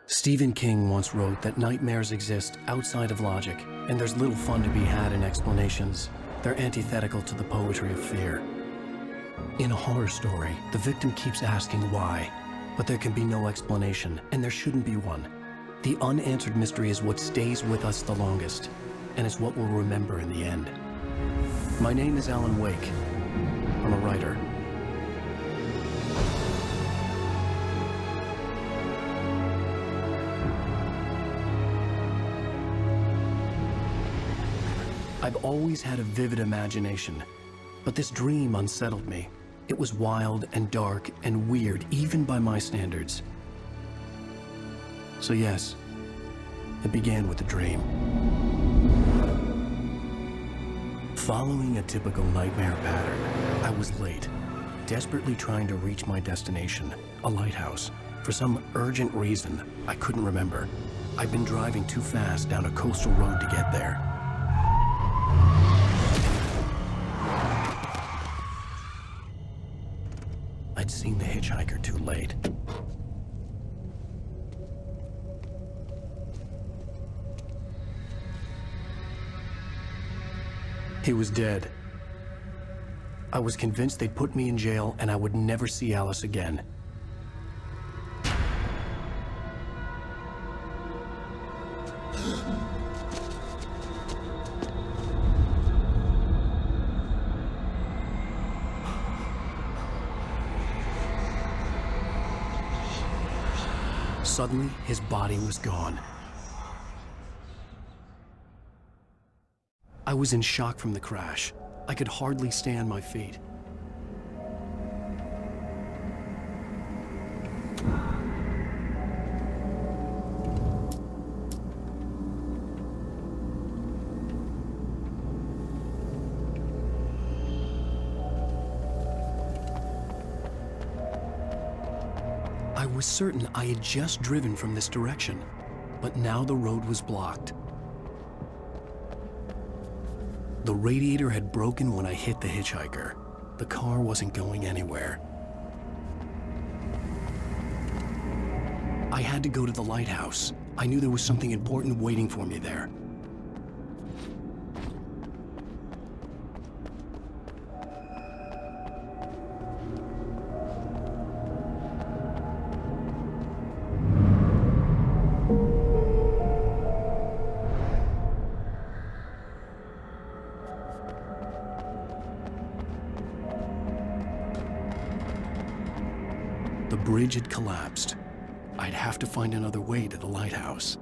Stephen King once wrote that nightmares exist outside of logic, and there's little fun to be had in explanations. They're antithetical to the poetry of fear. In a horror story, the victim keeps asking why, but there can be no explanation, and there shouldn't be one. The unanswered mystery is what stays with us the longest, and it's what we'll remember in the end. My name is Alan Wake. I'm a writer. I've always had a vivid imagination, but this dream unsettled me. It was wild and dark and weird, even by my standards. So yes, it began with a dream. Following a typical nightmare pattern, I was late, desperately trying to reach my destination, a lighthouse. For some urgent reason, I couldn't remember. I'd been driving too fast down a coastal road to get there. I'd seen the hitchhiker too late. He was dead. I was convinced they'd put me in jail and I would never see Alice again. Suddenly, his body was gone. I was in shock from the crash. I could hardly stay on my feet. I was certain I had just driven from this direction, but now the road was blocked. The radiator had broken when I hit the hitchhiker. The car wasn't going anywhere. I had to go to the lighthouse. I knew there was something important waiting for me there. The bridge had collapsed. I'd have to find another way to the lighthouse.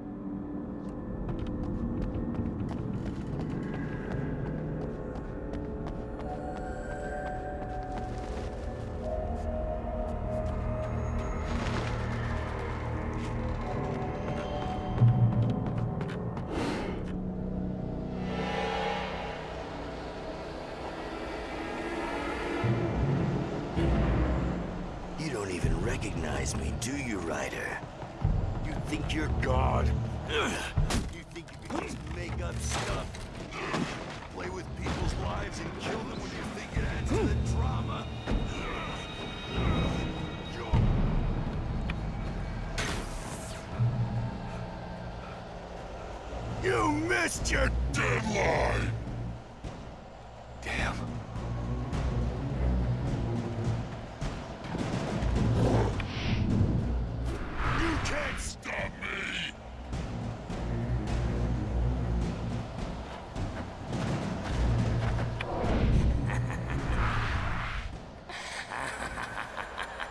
You don't even recognize me, do you, Ryder? You think you're God? You think you can just make up stuff? Play with people's lives and kill them when you think it adds to the drama? You missed your deadline! Damn. You can't stop me!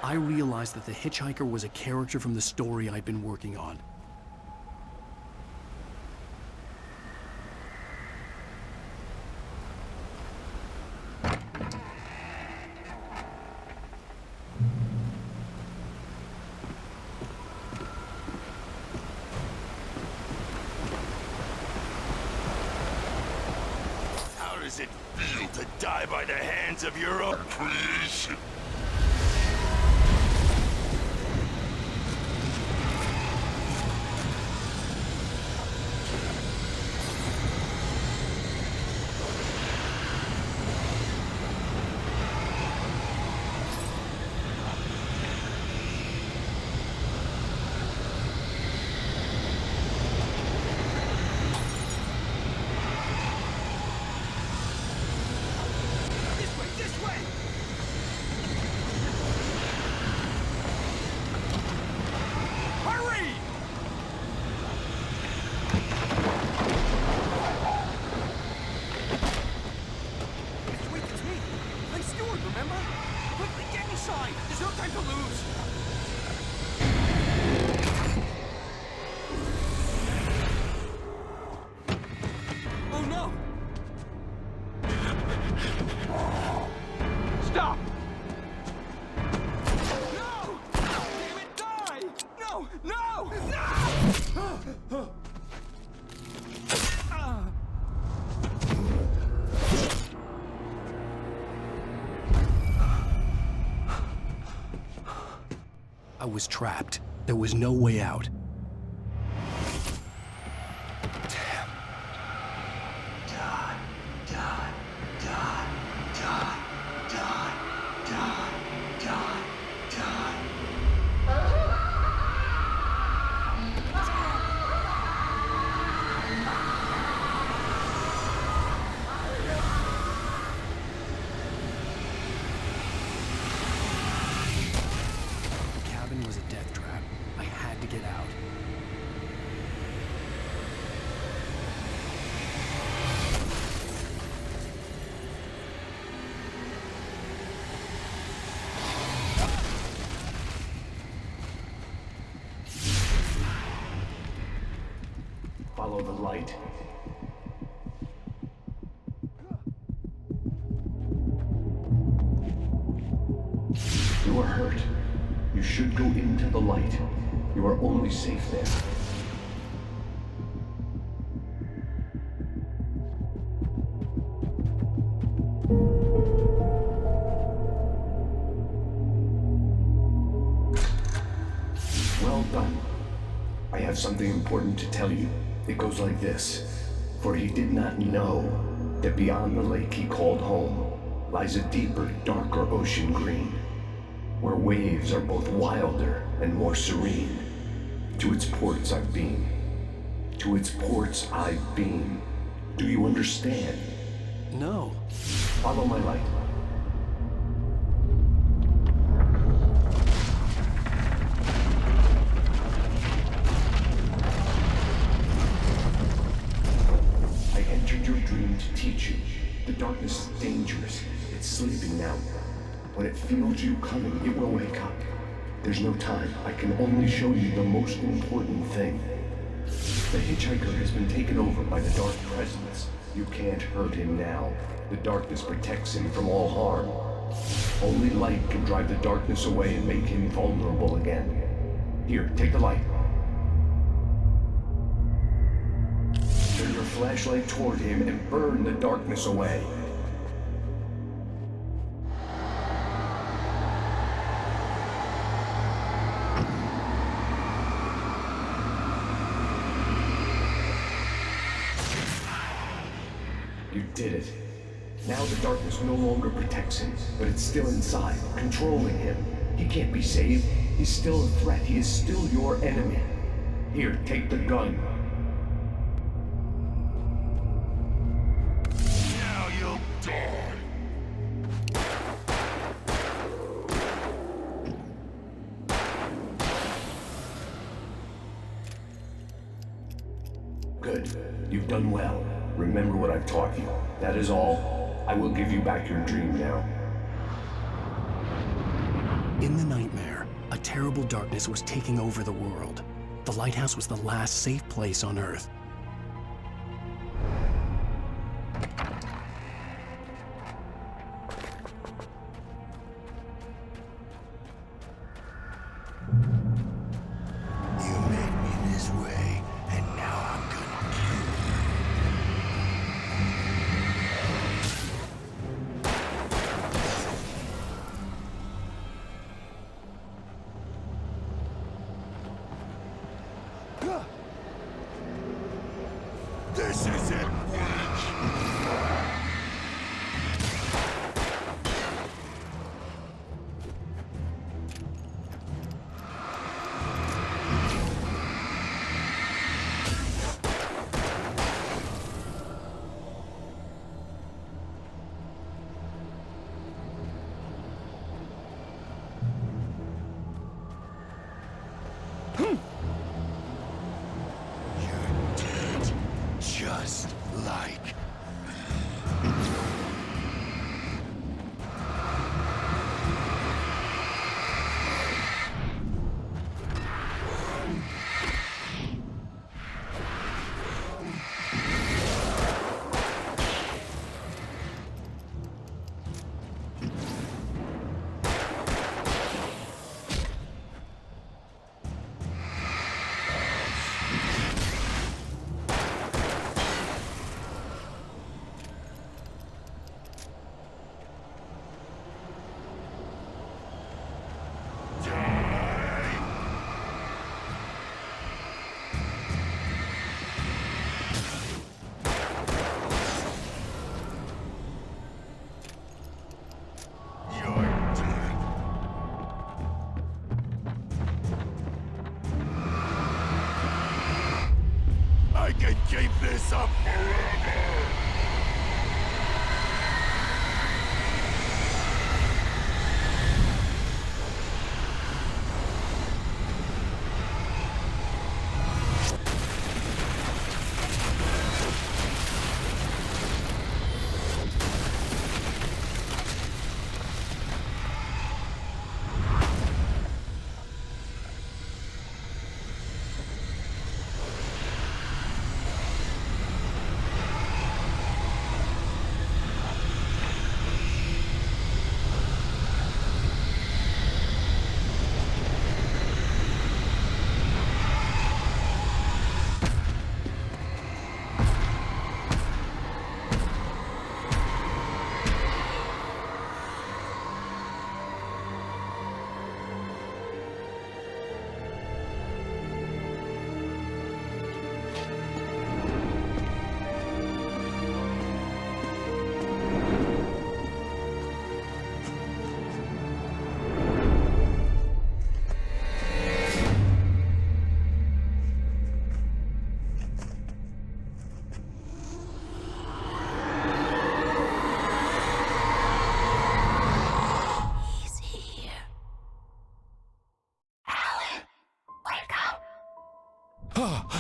I realized that the hitchhiker was a character from the story I'd been working on. How does it feel to die by the hands of your own creation? inside! There's no time to lose! Oh no! Stop! No! Damn it, die! No! No! No! I was trapped. There was no way out. The cabin was a death trap. I had to get out. Follow the light. You are hurt. You should go into the light. You are only safe there. Well done. I have something important to tell you. It goes like this. For he did not know that beyond the lake he called home lies a deeper, darker ocean green, where waves are both wilder and more serene. To its ports I've been. To its ports I've been. Do you understand? No. Follow my light. I entered your dream to teach you. The darkness is dangerous. It's sleeping now. When it feels you coming, it will wake up. There's no time. I can only show you the most important thing. The hitchhiker has been taken over by the dark presence. You can't hurt him now. The darkness protects him from all harm. Only light can drive the darkness away and make him vulnerable again. Here, take the light. Turn your flashlight toward him and burn the darkness away. You did it. Now the darkness no longer protects him, but it's still inside, controlling him. He can't be saved. He's still a threat. He is still your enemy. Here, take the gun. Now you'll die. Good. You've done well. Remember what I've taught you. That is all. I will give you back your dream now. In the nightmare, a terrible darkness was taking over the world. The lighthouse was the last safe place on Earth. You made me this way, and now I'm gonna kill you. keep this up forever!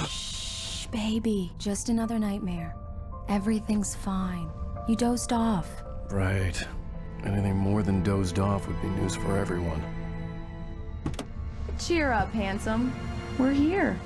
Shh, baby. Just another nightmare. Everything's fine. You dozed off. Right. Anything more than dozed off would be news for everyone. Cheer up, handsome. We're here.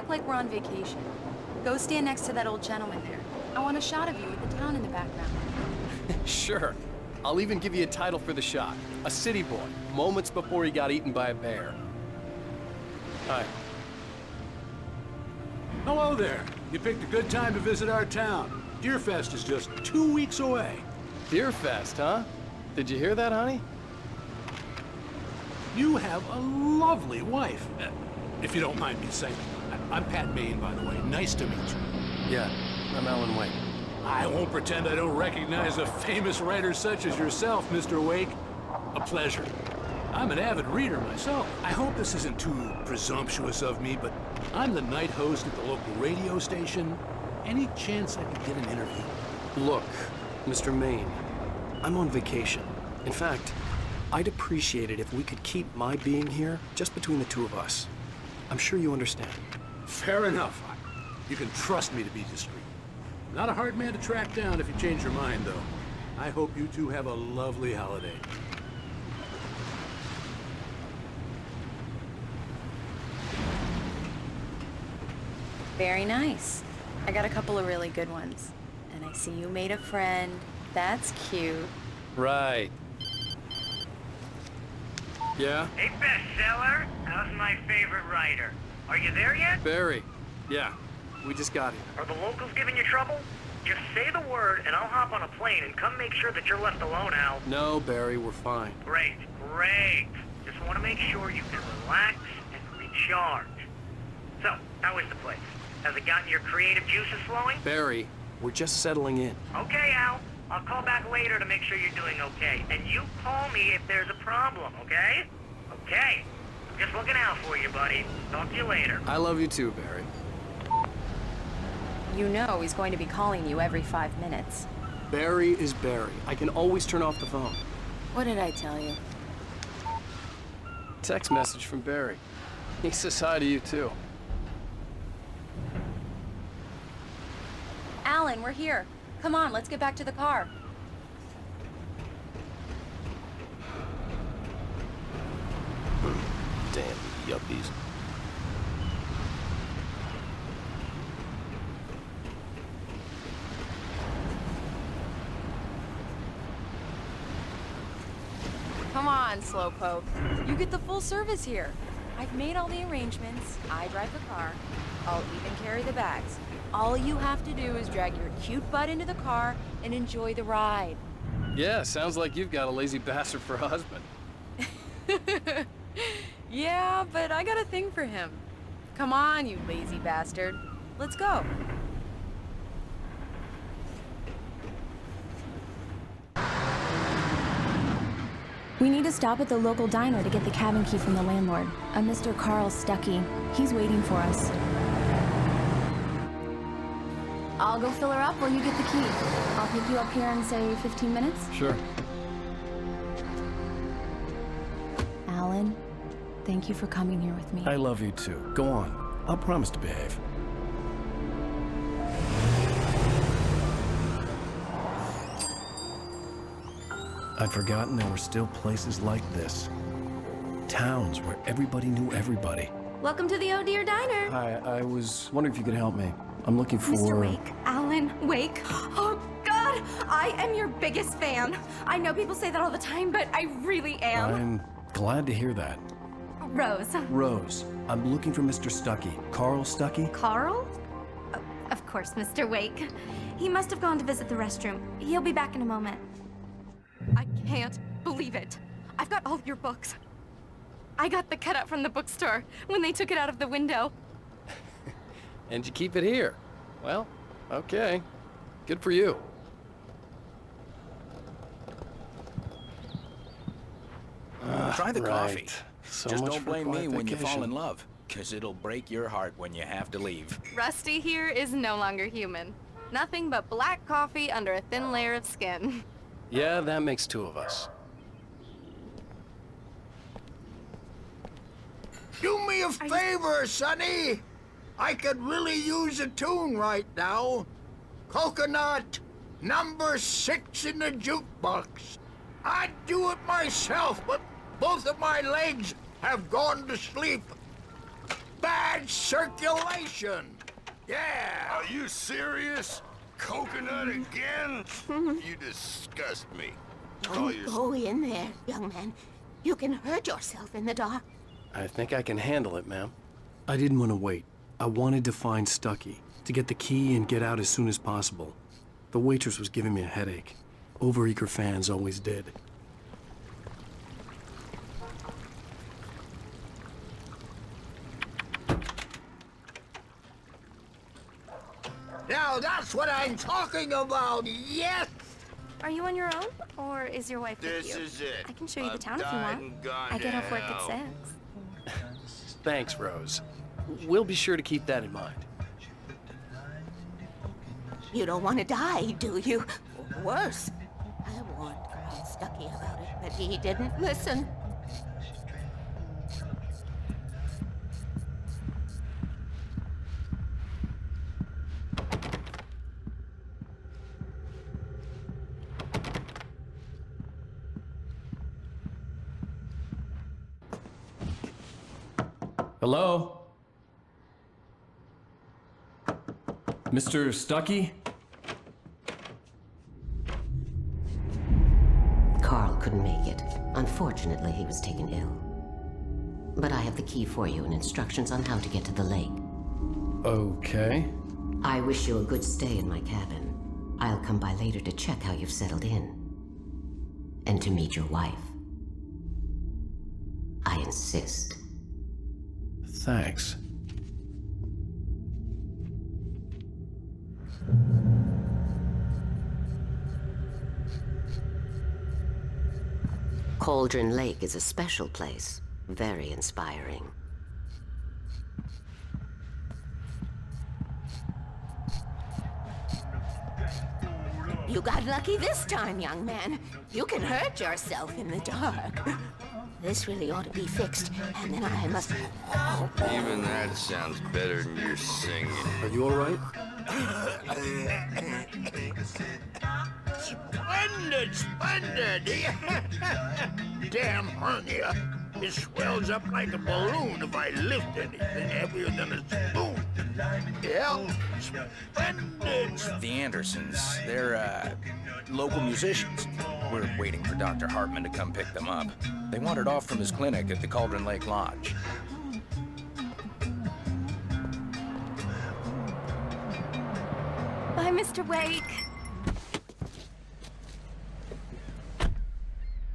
Like we're on vacation. Go stand next to that old gentleman there. I want a shot of you with the town in the background. Sure. I'll even give you a title for the shot. A city boy, moments before he got eaten by a bear. Hi. Hello there. You picked a good time to visit our town. Deerfest is just 2 weeks away. Deerfest, huh? Did you hear that, honey? You have a lovely wife. If you don't mind me saying. I'm Pat Maine, by the way. Nice to meet you. Yeah, I'm Alan Wake. I won't pretend I don't recognize a famous writer such as yourself, Mr. Wake. A pleasure. I'm an avid reader myself. I hope this isn't too presumptuous of me, but I'm the night host at the local radio station. Any chance I could get an interview? Look, Mr. Maine, I'm on vacation. In fact, I'd appreciate it if we could keep my being here just between the two of us. I'm sure you understand. Fair enough. You can trust me to be discreet. Not a hard man to track down if you change your mind, though. I hope you two have a lovely holiday. Very nice. I got a couple of really good ones. And I see you made a friend. That's cute. Right. Yeah? Hey, bestseller. How's my favorite writer? Are you there yet? Barry. Yeah, we just got here. Are the locals giving you trouble? Just say the word, and I'll hop on a plane and come make sure that you're left alone, Al. No, Barry, we're fine. Great, great. Just want to make sure you can relax and recharge. So, how is the place? Has it gotten your creative juices flowing? Barry, we're just settling in. Okay, Al. I'll call back later to make sure you're doing okay. And you call me if there's a problem, okay? Okay. I'm just looking out for you, buddy. Talk to you later. I love you too, Barry. You know he's going to be calling you every 5 minutes. Barry is Barry. I can always turn off the phone. What did I tell you? Text message from Barry. He says hi to you too. Alan, we're here. Come on, let's get back to the car. Damn yuppies. Come on, Slowpoke. You get the full service here. I've made all the arrangements. I drive the car. I'll even carry the bags. All you have to do is drag your cute butt into the car and enjoy the ride. Yeah, sounds like you've got a lazy bastard for a husband. Yeah, but I got a thing for him. Come on, you lazy bastard. Let's go. We need to stop at the local diner to get the cabin key from the landlord, a Mr. Carl Stuckey. He's waiting for us. I'll go fill her up while you get the key. I'll pick you up here in, say, 15 minutes? Sure. Alan, thank you for coming here with me. I love you too. Go on. I'll promise to behave. I'd forgotten there were still places like this. Towns where everybody knew everybody. Welcome to the Oh Dear Diner. Hi, I was wondering if you could help me. I'm looking for... Mr. Wake. Alan Wake. Oh, God! I am your biggest fan. I know people say that all the time, but I really am. I'm glad to hear that. Rose. Rose, I'm looking for Mr. Stuckey. Carl Stuckey? Carl? Of course, Mr. Wake. He must have gone to visit the restroom. He'll be back in a moment. I can't believe it. I've got all your books. I got the cutout from the bookstore when they took it out of the window. And you keep it here. Well, okay. Good for you. Try the coffee. So Just much don't for blame me quiet when you fall vacation. in love, because it'll break your heart when you have to leave. Rusty here is no longer human. Nothing but black coffee under a thin layer of skin. Yeah, that makes two of us. Do me a favor, Sonny. I could really use a tune right now. Coconut, number 6 in the jukebox. I'd do it myself, but both of my legs have gone to sleep. Bad circulation. Yeah. Are you serious? Coconut again? You disgust me. Don't go in there, young man. You can hurt yourself in the dark. I think I can handle it, ma'am. I didn't want to wait. I wanted to find Stuckey, to get the key and get out as soon as possible. The waitress was giving me a headache. Overeager fans always did. Now that's what I'm talking about, yes! Are you on your own, or is your wife with you? This is it. I can show you the I've town if you died want. and gone I get to off work at hell. 6. Thanks, Rose. We'll be sure to keep that in mind. You don't want to die, do you? Worse. I warned Carl Stuckey about it, but he didn't listen. Hello? Mr. Stuckey? Carl couldn't make it. Unfortunately, he was taken ill. But I have the key for you and instructions on how to get to the lake. Okay. I wish you a good stay in my cabin. I'll come by later to check how you've settled in. And to meet your wife. I insist. Thanks. Cauldron Lake is a special place. Very inspiring. You got lucky this time, young man. You can hurt yourself in the dark. This really ought to be fixed, and then I must... Even that sounds better than your singing. Are you all right? Splendid, splendid! Damn hernia. It swells up like a balloon if I lift anything heavier than a spoon. Yeah, splendid. The Andersons, they're, local musicians. We're waiting for Dr. Hartman to come pick them up. They wandered off from his clinic at the Cauldron Lake Lodge. Bye, Mr. Wake.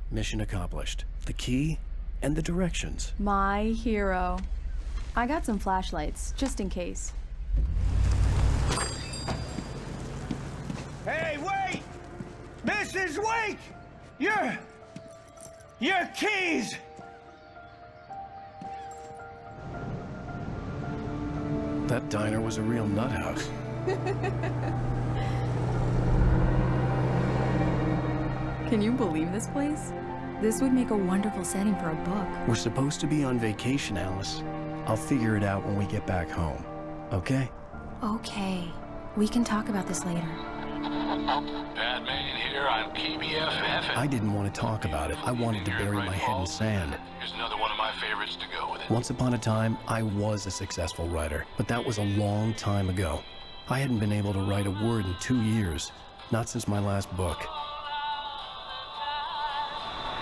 Mission accomplished. The key and the directions. My hero. I got some flashlights, just in case. Hey, wait! Mrs. Wake! Your keys! That diner was a real nut house. Can you believe this place? This would make a wonderful setting for a book. We're supposed to be on vacation, Alice. I'll figure it out when we get back home. Okay? Okay. We can talk about this later. Bad man here on KBFF. I didn't want to talk about it. I wanted to bury my head in sand. Here's another one of my favorites to go with it. Once upon a time, I was a successful writer, but that was a long time ago. I hadn't been able to write a word in 2 years, not since my last book.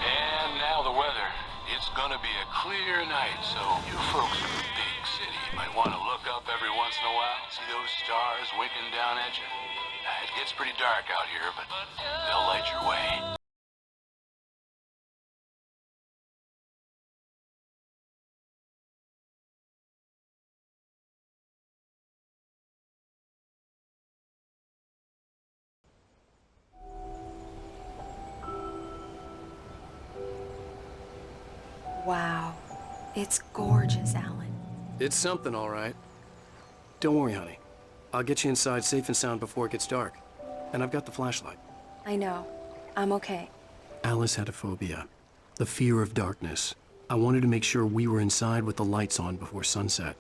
And now the weather. It's gonna be a clear night, so you folks in the big city might want to look up every once in a while, see those stars winking down at you. It gets pretty dark out here, but they'll light your way. Wow. It's gorgeous, Alan. It's something, all right. Don't worry, honey. I'll get you inside safe and sound before it gets dark. And I've got the flashlight. I know. I'm okay. Alice had a phobia, the fear of darkness. I wanted to make sure we were inside with the lights on before sunset.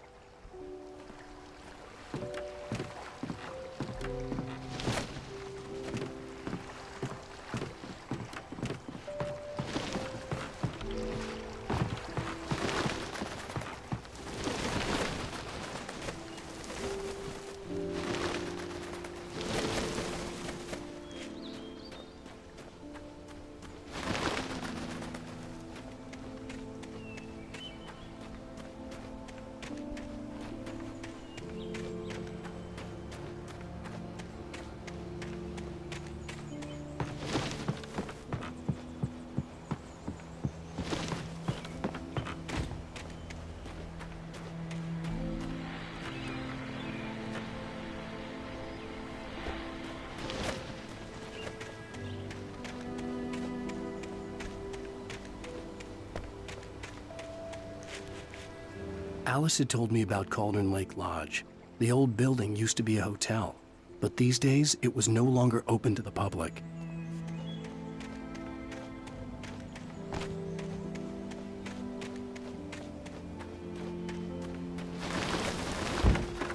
Alice had told me about Cauldron Lake Lodge. The old building used to be a hotel, but these days it was no longer open to the public.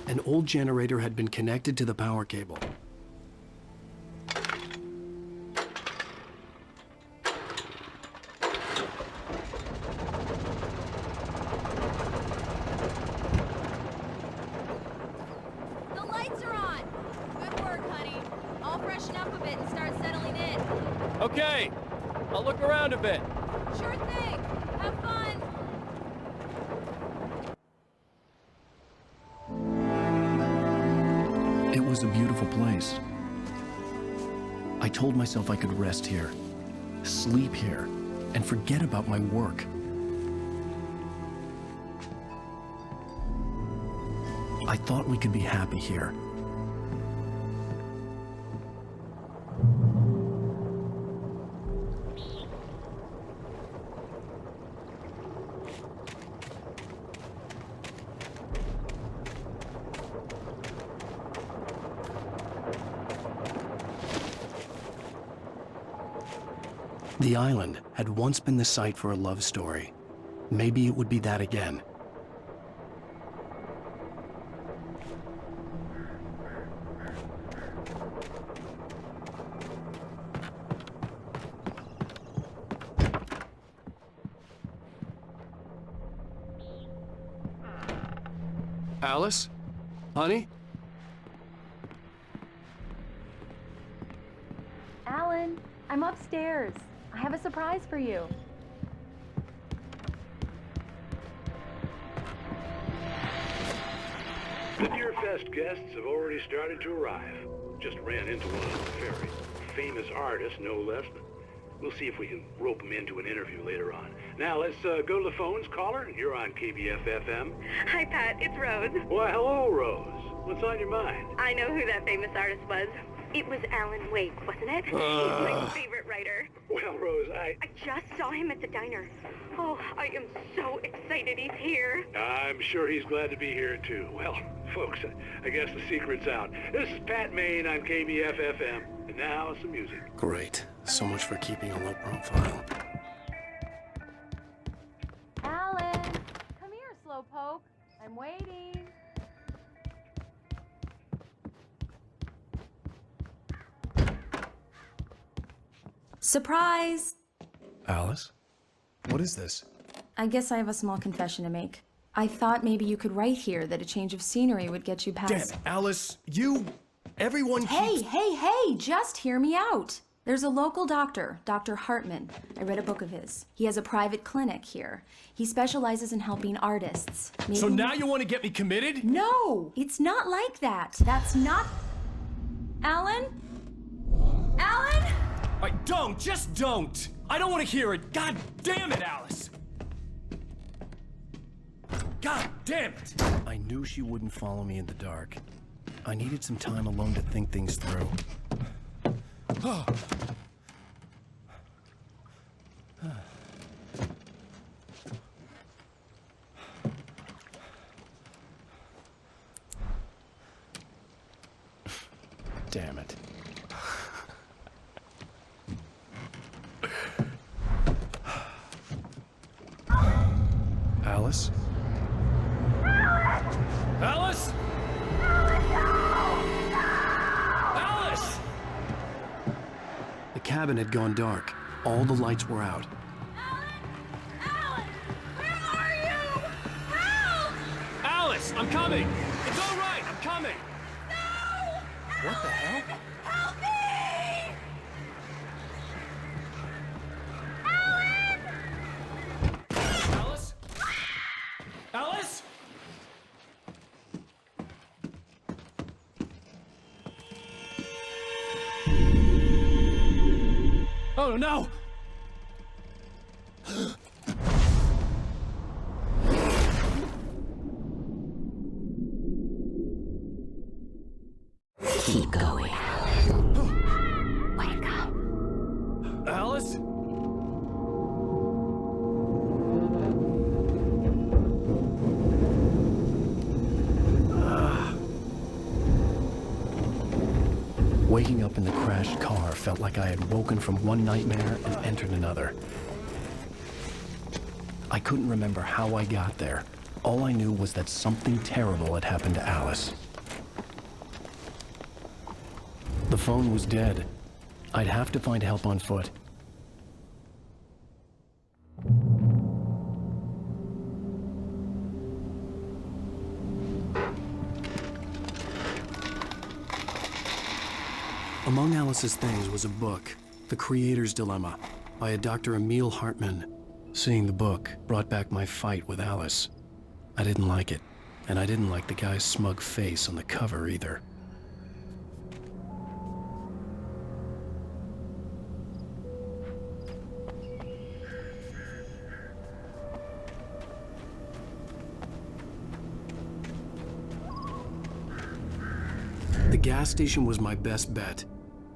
An old generator had been connected to the power cable. The lights are on! Good work, honey. I'll freshen up a bit and start settling in. Okay, I'll look around a bit. Sure thing. Have fun. It was a beautiful place. I told myself I could rest here, sleep here, and forget about my work. I thought we could be happy here. The island had once been the site for a love story. Maybe it would be that again. Alice? Honey? Alan, I'm upstairs. upstairs. I have a surprise for you. The Deer Fest guests have already started to arrive. Just ran into one on the ferry. Famous artist, no less. We'll see if we can rope him into an interview later on. Now, let's go to the phones. Caller, you're on KBF-FM. Hi, Pat. It's Rose. Why, hello, Rose. What's on your mind? I know who that famous artist was. It was Alan Wake, wasn't it? He's my favorite writer. Well, Rose, I just saw him at the diner. Oh, I am so excited he's here. I'm sure he's glad to be here, too. Well, folks, I guess the secret's out. This is Pat Maine on KBF-FM. And now, some music. Great. So much for keeping a low profile. Alan, come here, Slowpoke. I'm waiting. Surprise! Alice? What is this? I guess I have a small confession to make. I thought maybe you could write here that a change of scenery would get you past— Damn it, Alice, everyone keeps— Hey, just hear me out. There's a local doctor, Dr. Hartman. I read a book of his. He has a private clinic here. He specializes in helping artists. So now you want to get me committed? No, it's not like that. That's not— Alan? Alan? Just don't! I don't want to hear it! God damn it, Alice! God damn it! I knew she wouldn't follow me in the dark. I needed some time alone to think things through. Damn it. Alice? Alice? Alice! The cabin had gone dark. All the lights were out. Alice, I'm coming! It's all right, I'm coming! No! What the hell? Help me! Alice? Alice? Oh no! Keep going. Wake up. Alice? Waking up in the crashed car felt like I had woken from one nightmare and entered another. I couldn't remember how I got there. All I knew was that something terrible had happened to Alice. The phone was dead. I'd have to find help on foot. Among Alice's things was a book, The Creator's Dilemma, by a Dr. Emil Hartman. Seeing the book brought back my fight with Alice. I didn't like it, and I didn't like the guy's smug face on the cover either. The gas station was my best bet.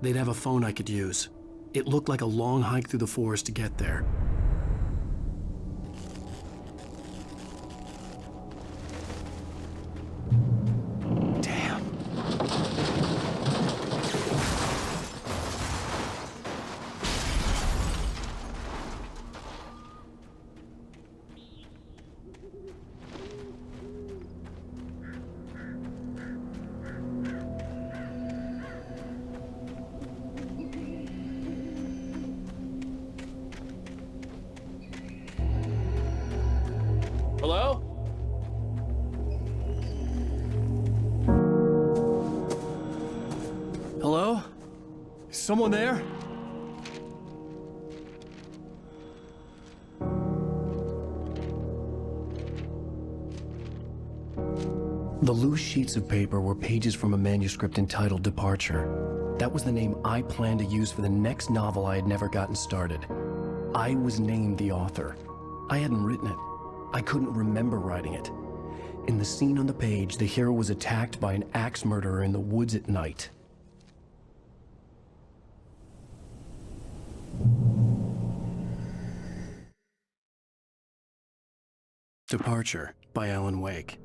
They'd have a phone I could use. It looked like a long hike through the forest to get there. Damn. Hello? Hello? Is someone there? The loose sheets of paper were pages from a manuscript entitled Departure. That was the name I planned to use for the next novel I had never gotten started. I was named the author. I hadn't written it. I couldn't remember writing it. In the scene on the page, the hero was attacked by an axe murderer in the woods at night. Departure by Alan Wake.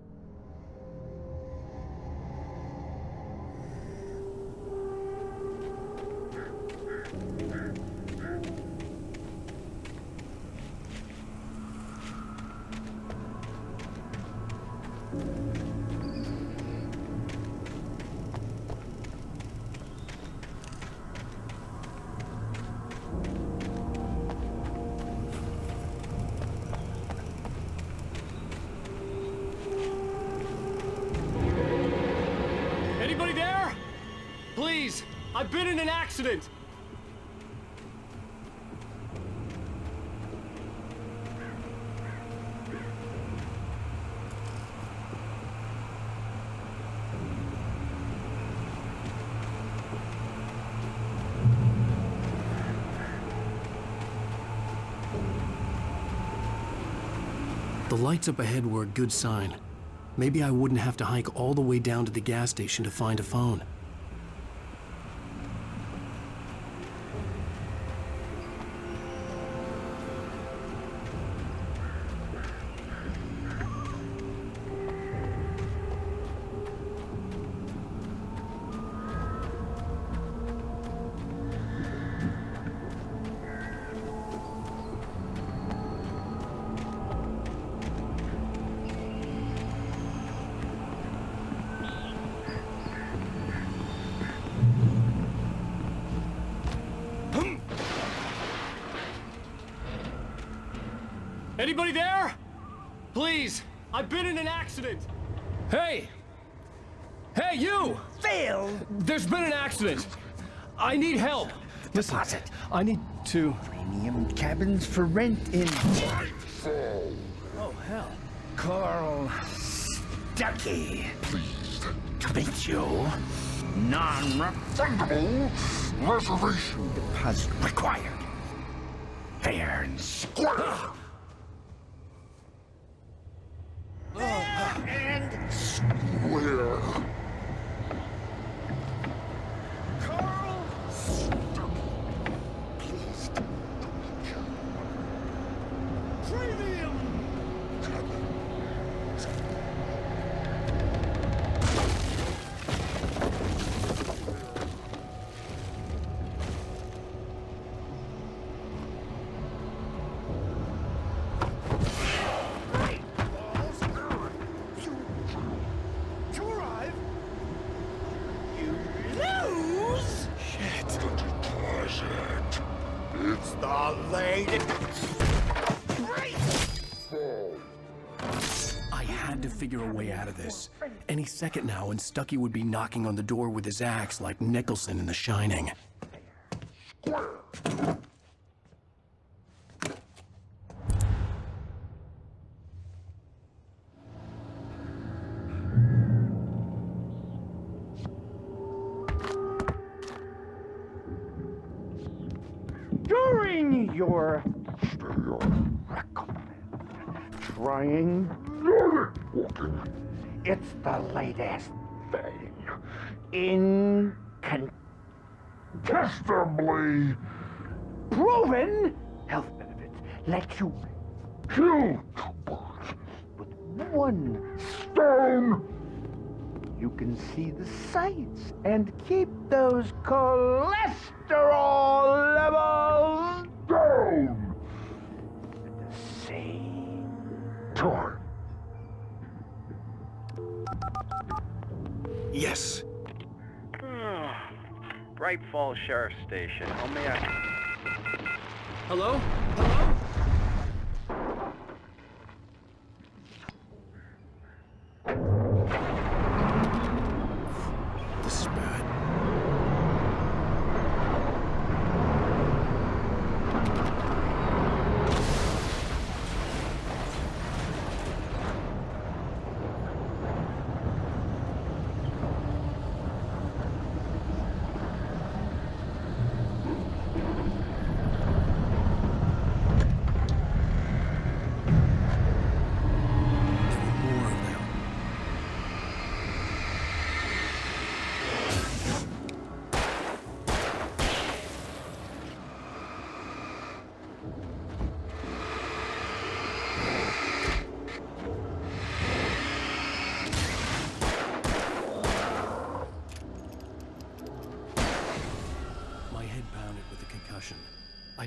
Anybody there? Please, I've been in an accident. The lights up ahead were a good sign. Maybe I wouldn't have to hike all the way down to the gas station to find a phone. Anybody there? Please, I've been in an accident. Hey! Hey, you! Phil! There's been an accident. I need help. Listen, I need to... Premium cabins for rent in... Oh, hell. Carl Stuckey. Pleased to meet you. Non-refundable reservation deposit required. Fair and square. And square. Carl Stuckey. Pleased to meet you. Premium cabins. It's the lady. I had to figure a way out of this. Any second now, and Stuckey would be knocking on the door with his axe like Nicholson in The Shining. During your trying it's the latest thing. Incontestably proven health benefits let you kill two birds with one stone. You can see the sights and keep those cholesterol levels down at the same time. Yes. Bright Falls Sheriff Station. How may I... Hello? Hello? This is bad.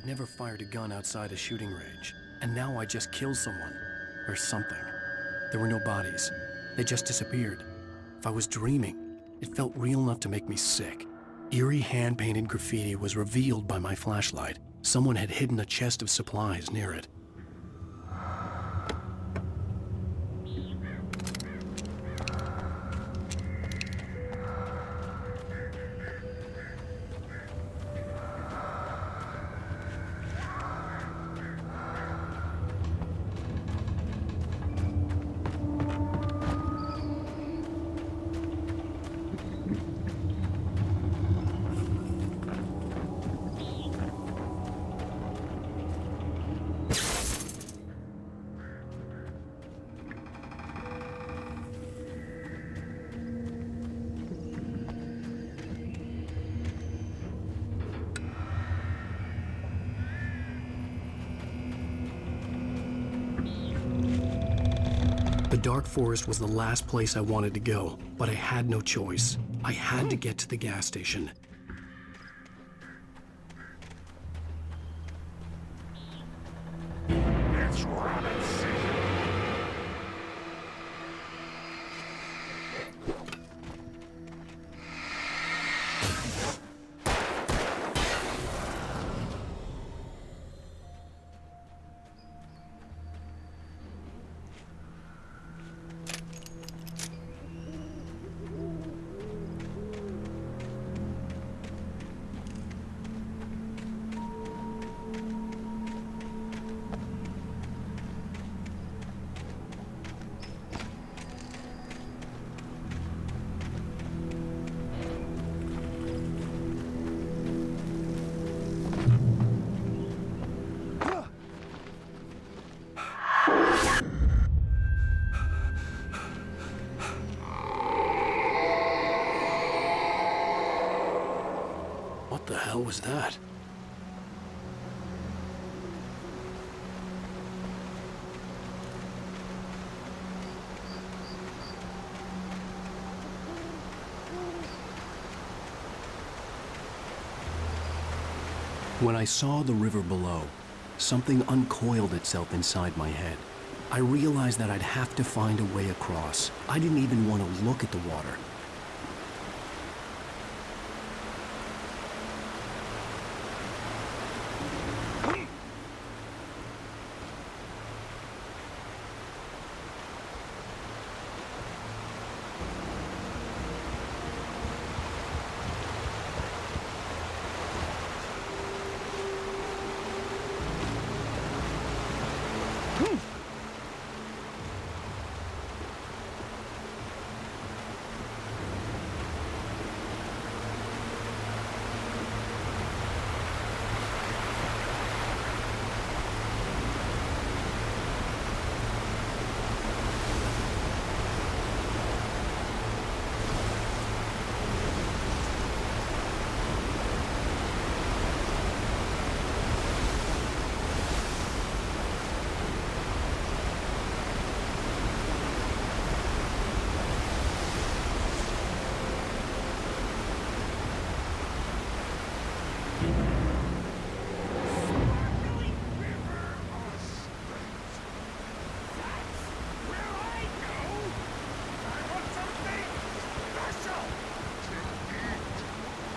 I'd never fired a gun outside a shooting range, and now I just killed someone. Or something. There were no bodies. They just disappeared. If I was dreaming, it felt real enough to make me sick. Eerie hand-painted graffiti was revealed by my flashlight. Someone had hidden a chest of supplies near it. The dark forest was the last place I wanted to go, but I had no choice. I had to get to the gas station. It's Robinson. What the hell was that? When I saw the river below, something uncoiled itself inside my head. I realized that I'd have to find a way across. I didn't even want to look at the water.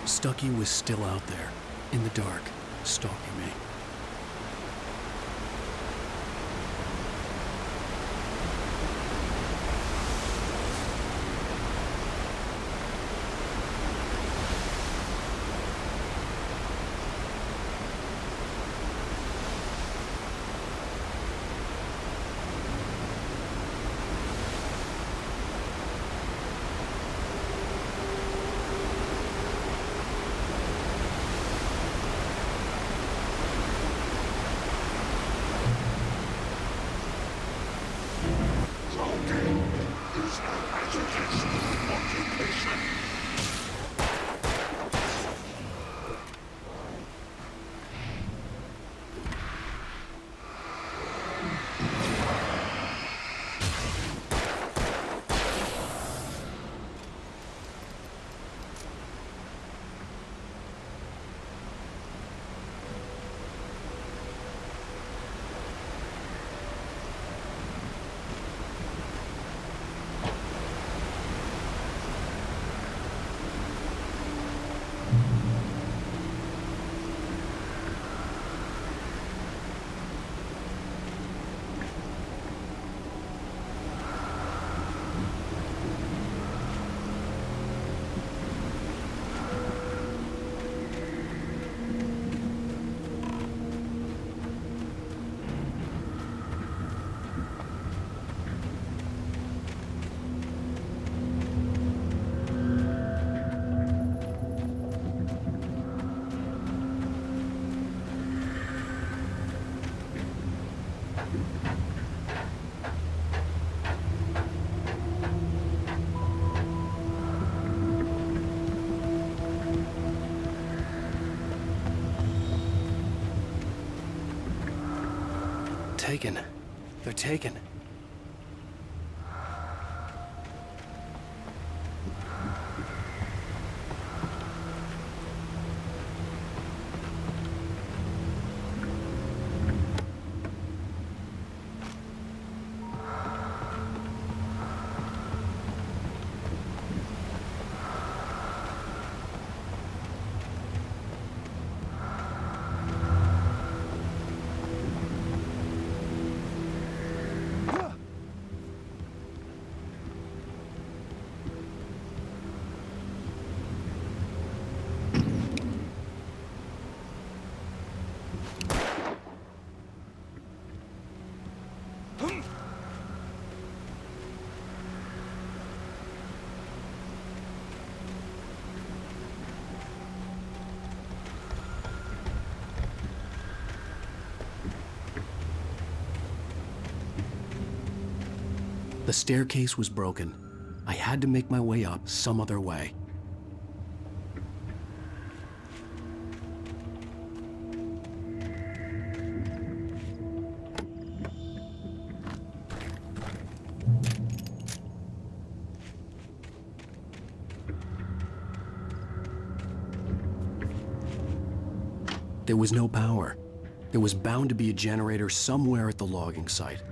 Stucky was still out there, in the dark, stalking me. Taken. They're taken. The staircase was broken. I had to make my way up some other way. There was no power. There was bound to be a generator somewhere at the logging site.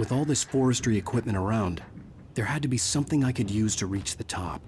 With all this forestry equipment around, there had to be something I could use to reach the top.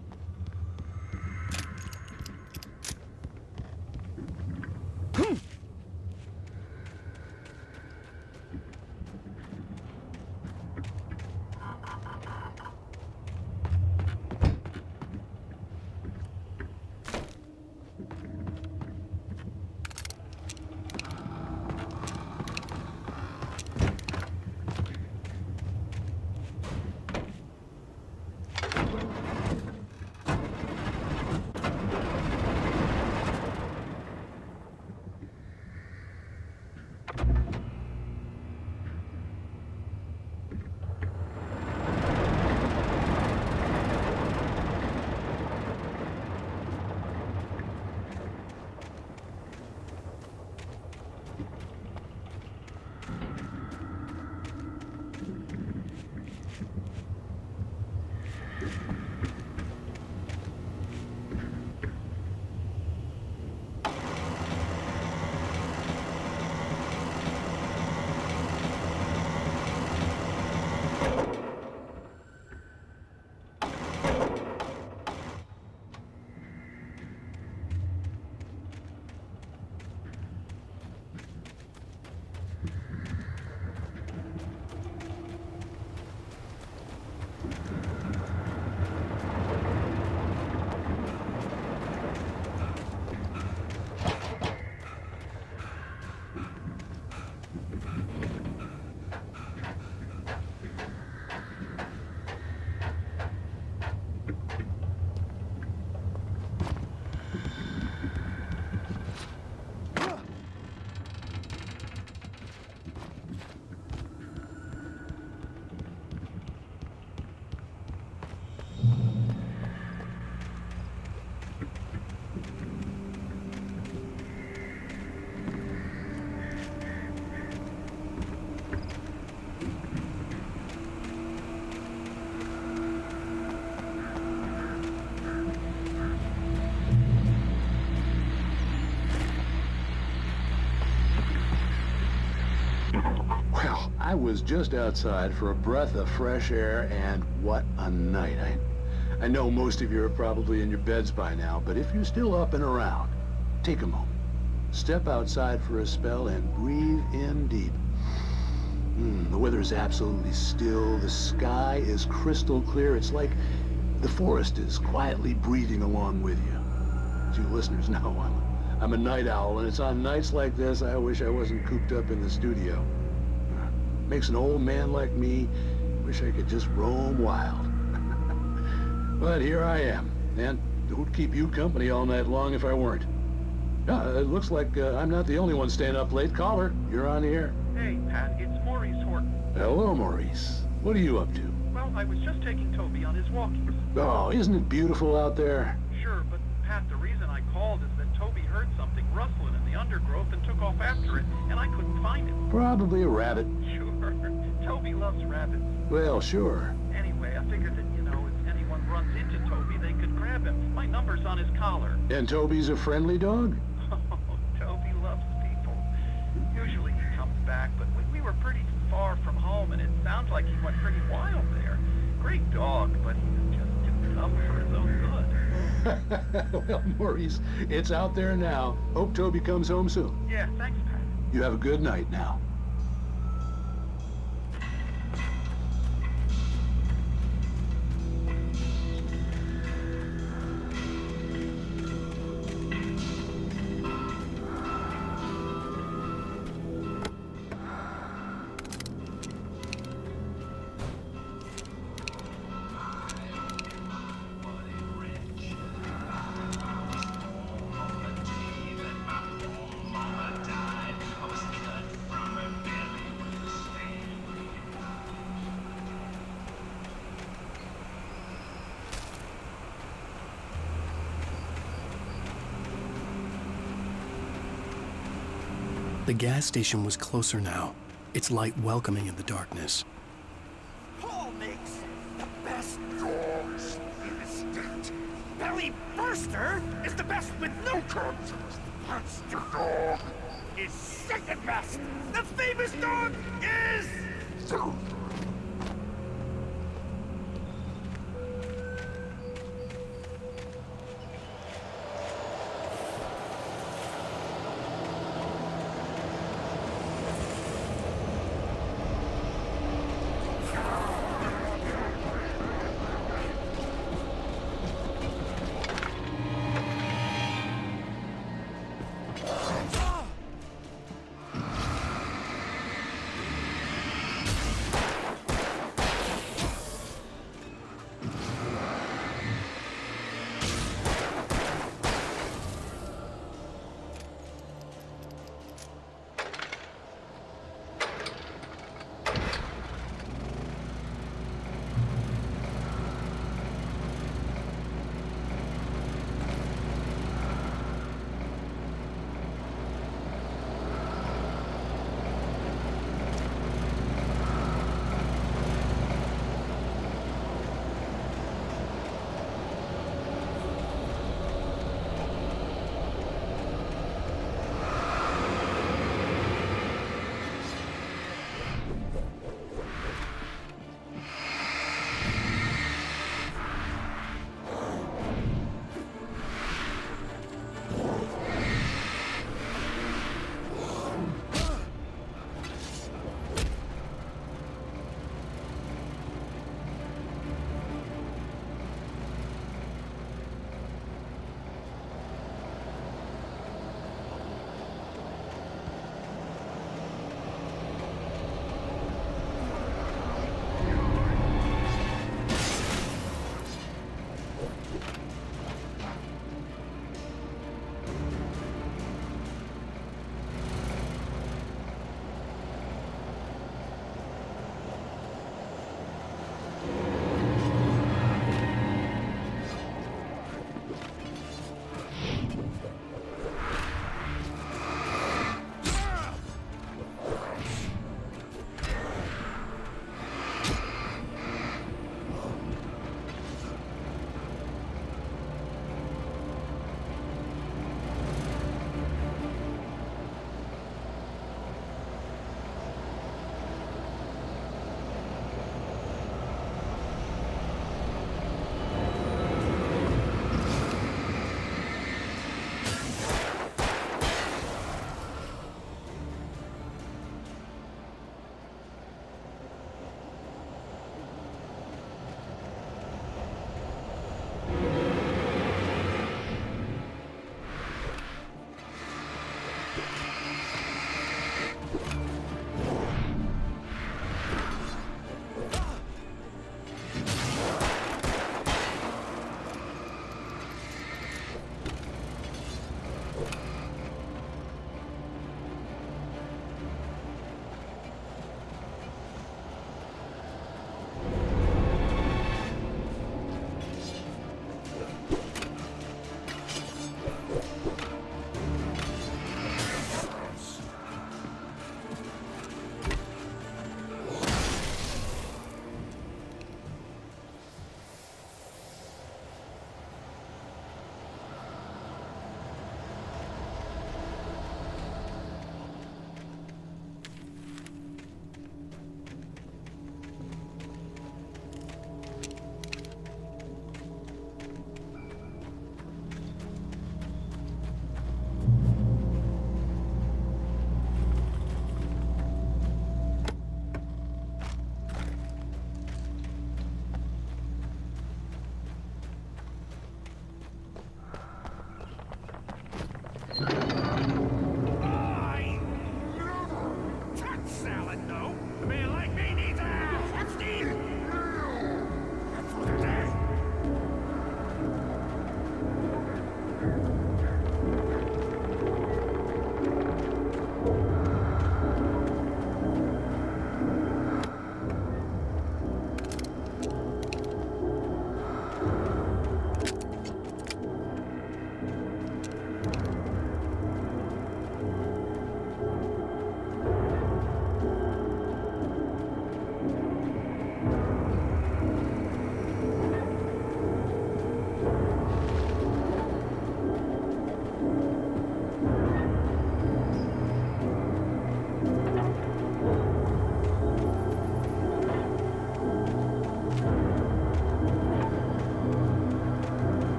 I was just outside for a breath of fresh air, and what a night. I know most of you are probably in your beds by now, but if you're still up and around, take a moment. Step outside for a spell and breathe in deep. The weather is absolutely still. The sky is crystal clear. It's like the forest is quietly breathing along with you. As you listeners know, I'm a night owl, and it's on nights like this I wish I wasn't cooped up in the studio. Makes an old man like me wish I could just roam wild. But here I am, and it would keep you company all night long if I weren't. It looks like I'm not the only one staying up late. Caller, you're on the air. Hey, Pat, it's Maurice Horton. Hello, Maurice. What are you up to? Well, I was just taking Toby on his walkies. Oh, isn't it beautiful out there? Sure, but Pat, the reason I called is that Toby heard something rustling in the undergrowth and took off after it, and I couldn't find it. Probably a rabbit. Sure. Toby loves rabbits. Well, sure. Anyway, I figured that, if anyone runs into Toby, they could grab him. My number's on his collar. And Toby's a friendly dog? Oh, Toby loves people. Usually he comes back, but we were pretty far from home, and it sounds like he went pretty wild there. Great dog, but he was just too tough for his own good. Well, Maurice, it's out there now. Hope Toby comes home soon. Yeah, thanks, Pat. You have a good night now. The gas station was closer now, its light welcoming in the darkness. Paul makes the best dogs in the state. Belly Burster is the best with no contest. Monster Dog is second best. The famous dog is...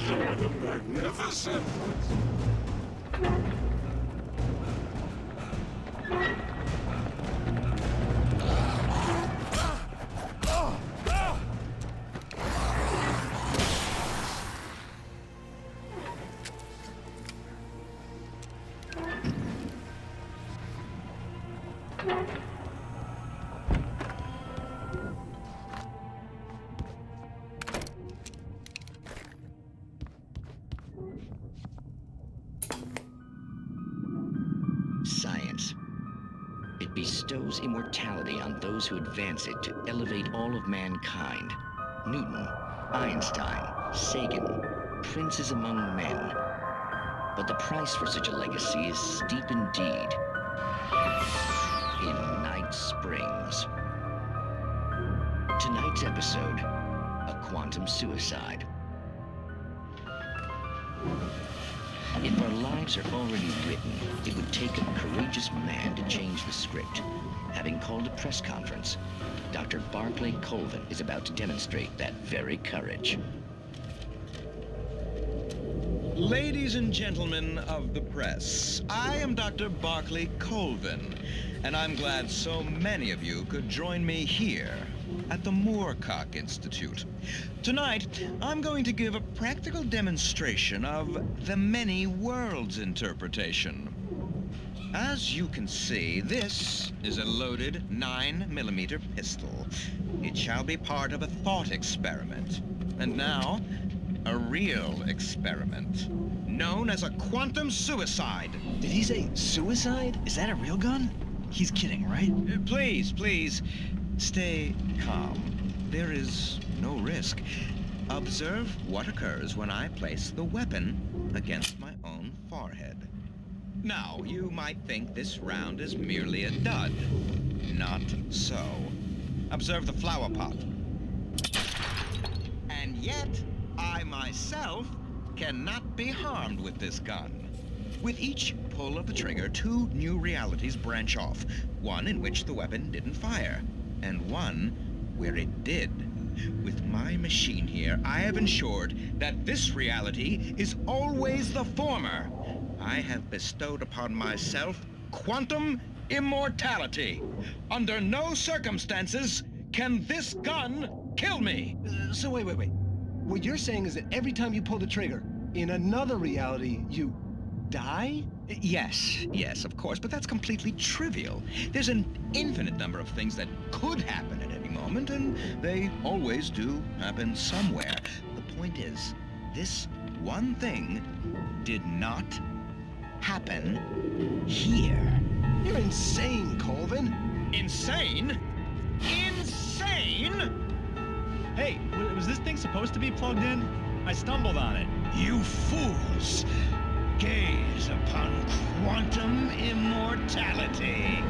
The magnificent! Science. It bestows immortality on those who advance it to elevate all of mankind. Newton, Einstein, Sagan, princes among men. But the price for such a legacy is steep indeed. In Night Springs. Tonight's episode, a quantum suicide. If our lives are already written, it would take a courageous man to change the script. Having called a press conference, Dr. Barclay Colvin is about to demonstrate that very courage. Ladies and gentlemen of the press, I am Dr. Barclay Colvin, and I'm glad so many of you could join me here at the Moorcock Institute. Tonight, I'm going to give a practical demonstration of the many worlds interpretation. As you can see, this is a loaded 9mm pistol. It shall be part of a thought experiment. And now, a real experiment, known as a quantum suicide. Did he say suicide? Is that a real gun? He's kidding, right? Please, stay calm. There is no risk. Observe what occurs when I place the weapon against my own forehead. Now, you might think this round is merely a dud. Not so. Observe the flower pot. And yet, I myself cannot be harmed with this gun. With each pull of the trigger, two new realities branch off. One in which the weapon didn't fire, and one where it did. With my machine here, I have ensured that this reality is always the former. I have bestowed upon myself quantum immortality. Under no circumstances can this gun kill me. So wait. What you're saying is that every time you pull the trigger, in another reality, you die? Yes, of course, but that's completely trivial. There's an infinite number of things that could happen at any moment, and they always do happen somewhere. The point is, this one thing did not happen here. You're insane, Colvin. Insane? Insane? Hey, was this thing supposed to be plugged in? I stumbled on it. You fools! Gaze upon quantum immortality.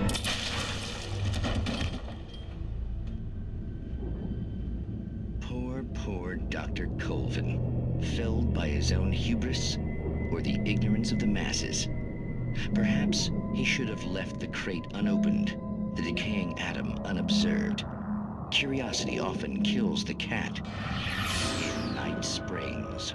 Poor Dr. Colvin, felled by his own hubris or the ignorance of the masses. Perhaps he should have left the crate unopened, the decaying atom unobserved. Curiosity often kills the cat. In Night Springs.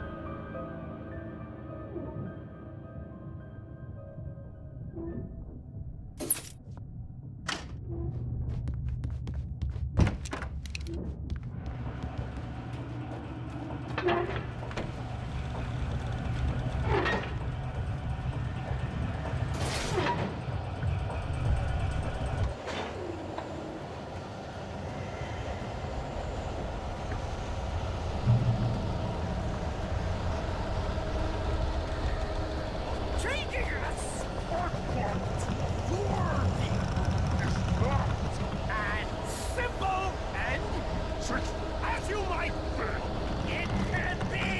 Simple and as you might think, it can be.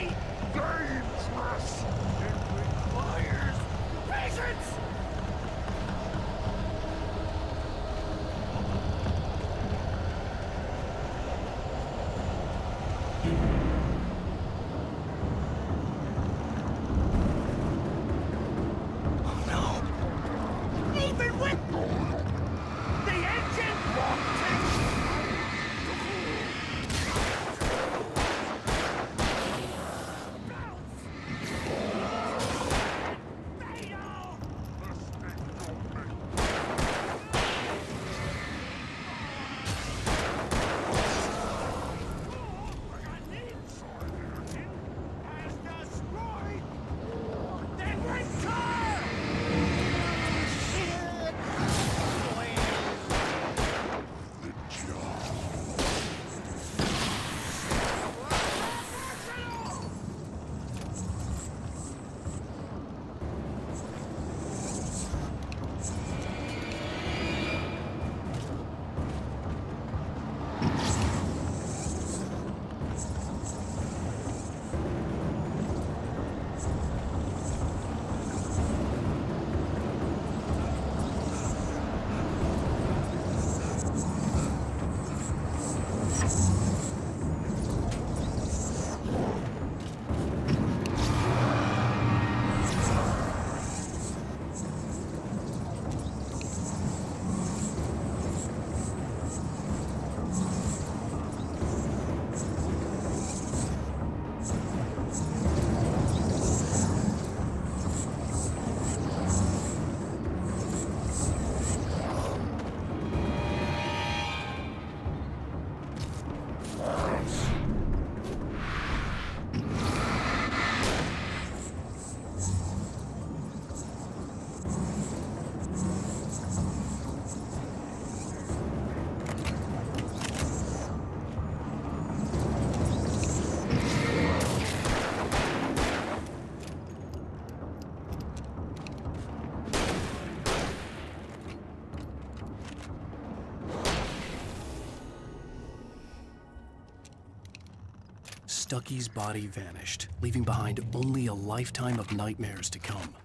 Stucky's body vanished, leaving behind only a lifetime of nightmares to come,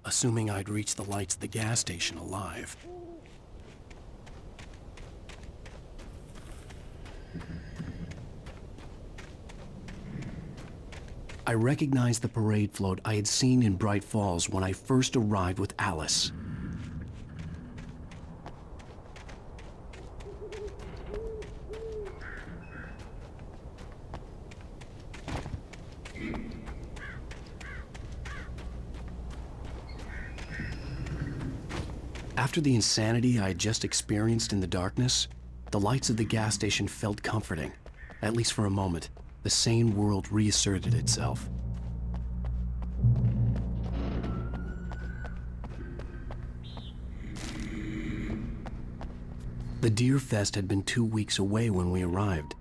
assuming I'd reach the lights of the gas station alive. I recognized the parade float I had seen in Bright Falls when I first arrived with Alice. After the insanity I had just experienced in the darkness, the lights of the gas station felt comforting, at least for a moment. The sane world reasserted itself. The Deer Fest had been 2 weeks away when we arrived.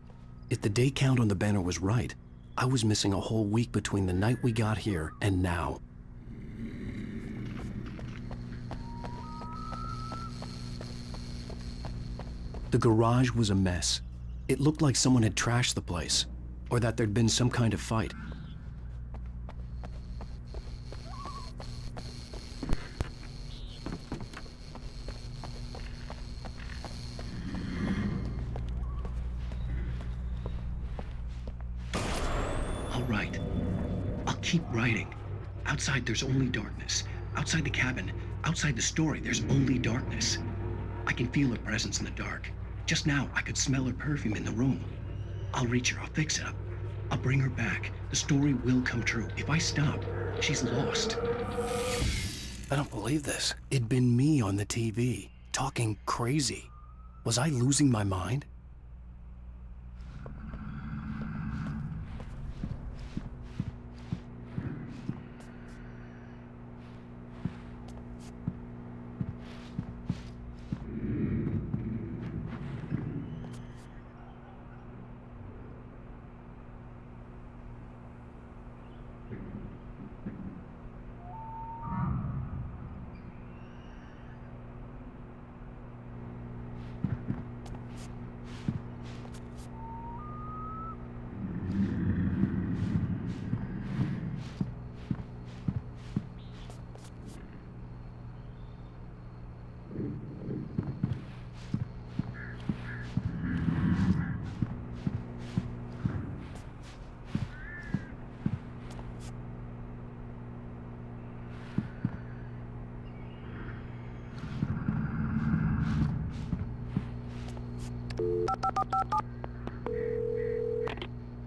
If the day count on the banner was right, I was missing a whole week between the night we got here and now. The garage was a mess. It looked like someone had trashed the place, or that there'd been some kind of fight. All right. I'll keep writing. Outside, there's only darkness. Outside the cabin, outside the story, there's only darkness. I can feel her presence in the dark. Just now, I could smell her perfume in the room. I'll reach her, I'll fix it up. I'll bring her back. The story will come true. If I stop, she's lost. I don't believe this. It'd been me on the TV, talking crazy. Was I losing my mind?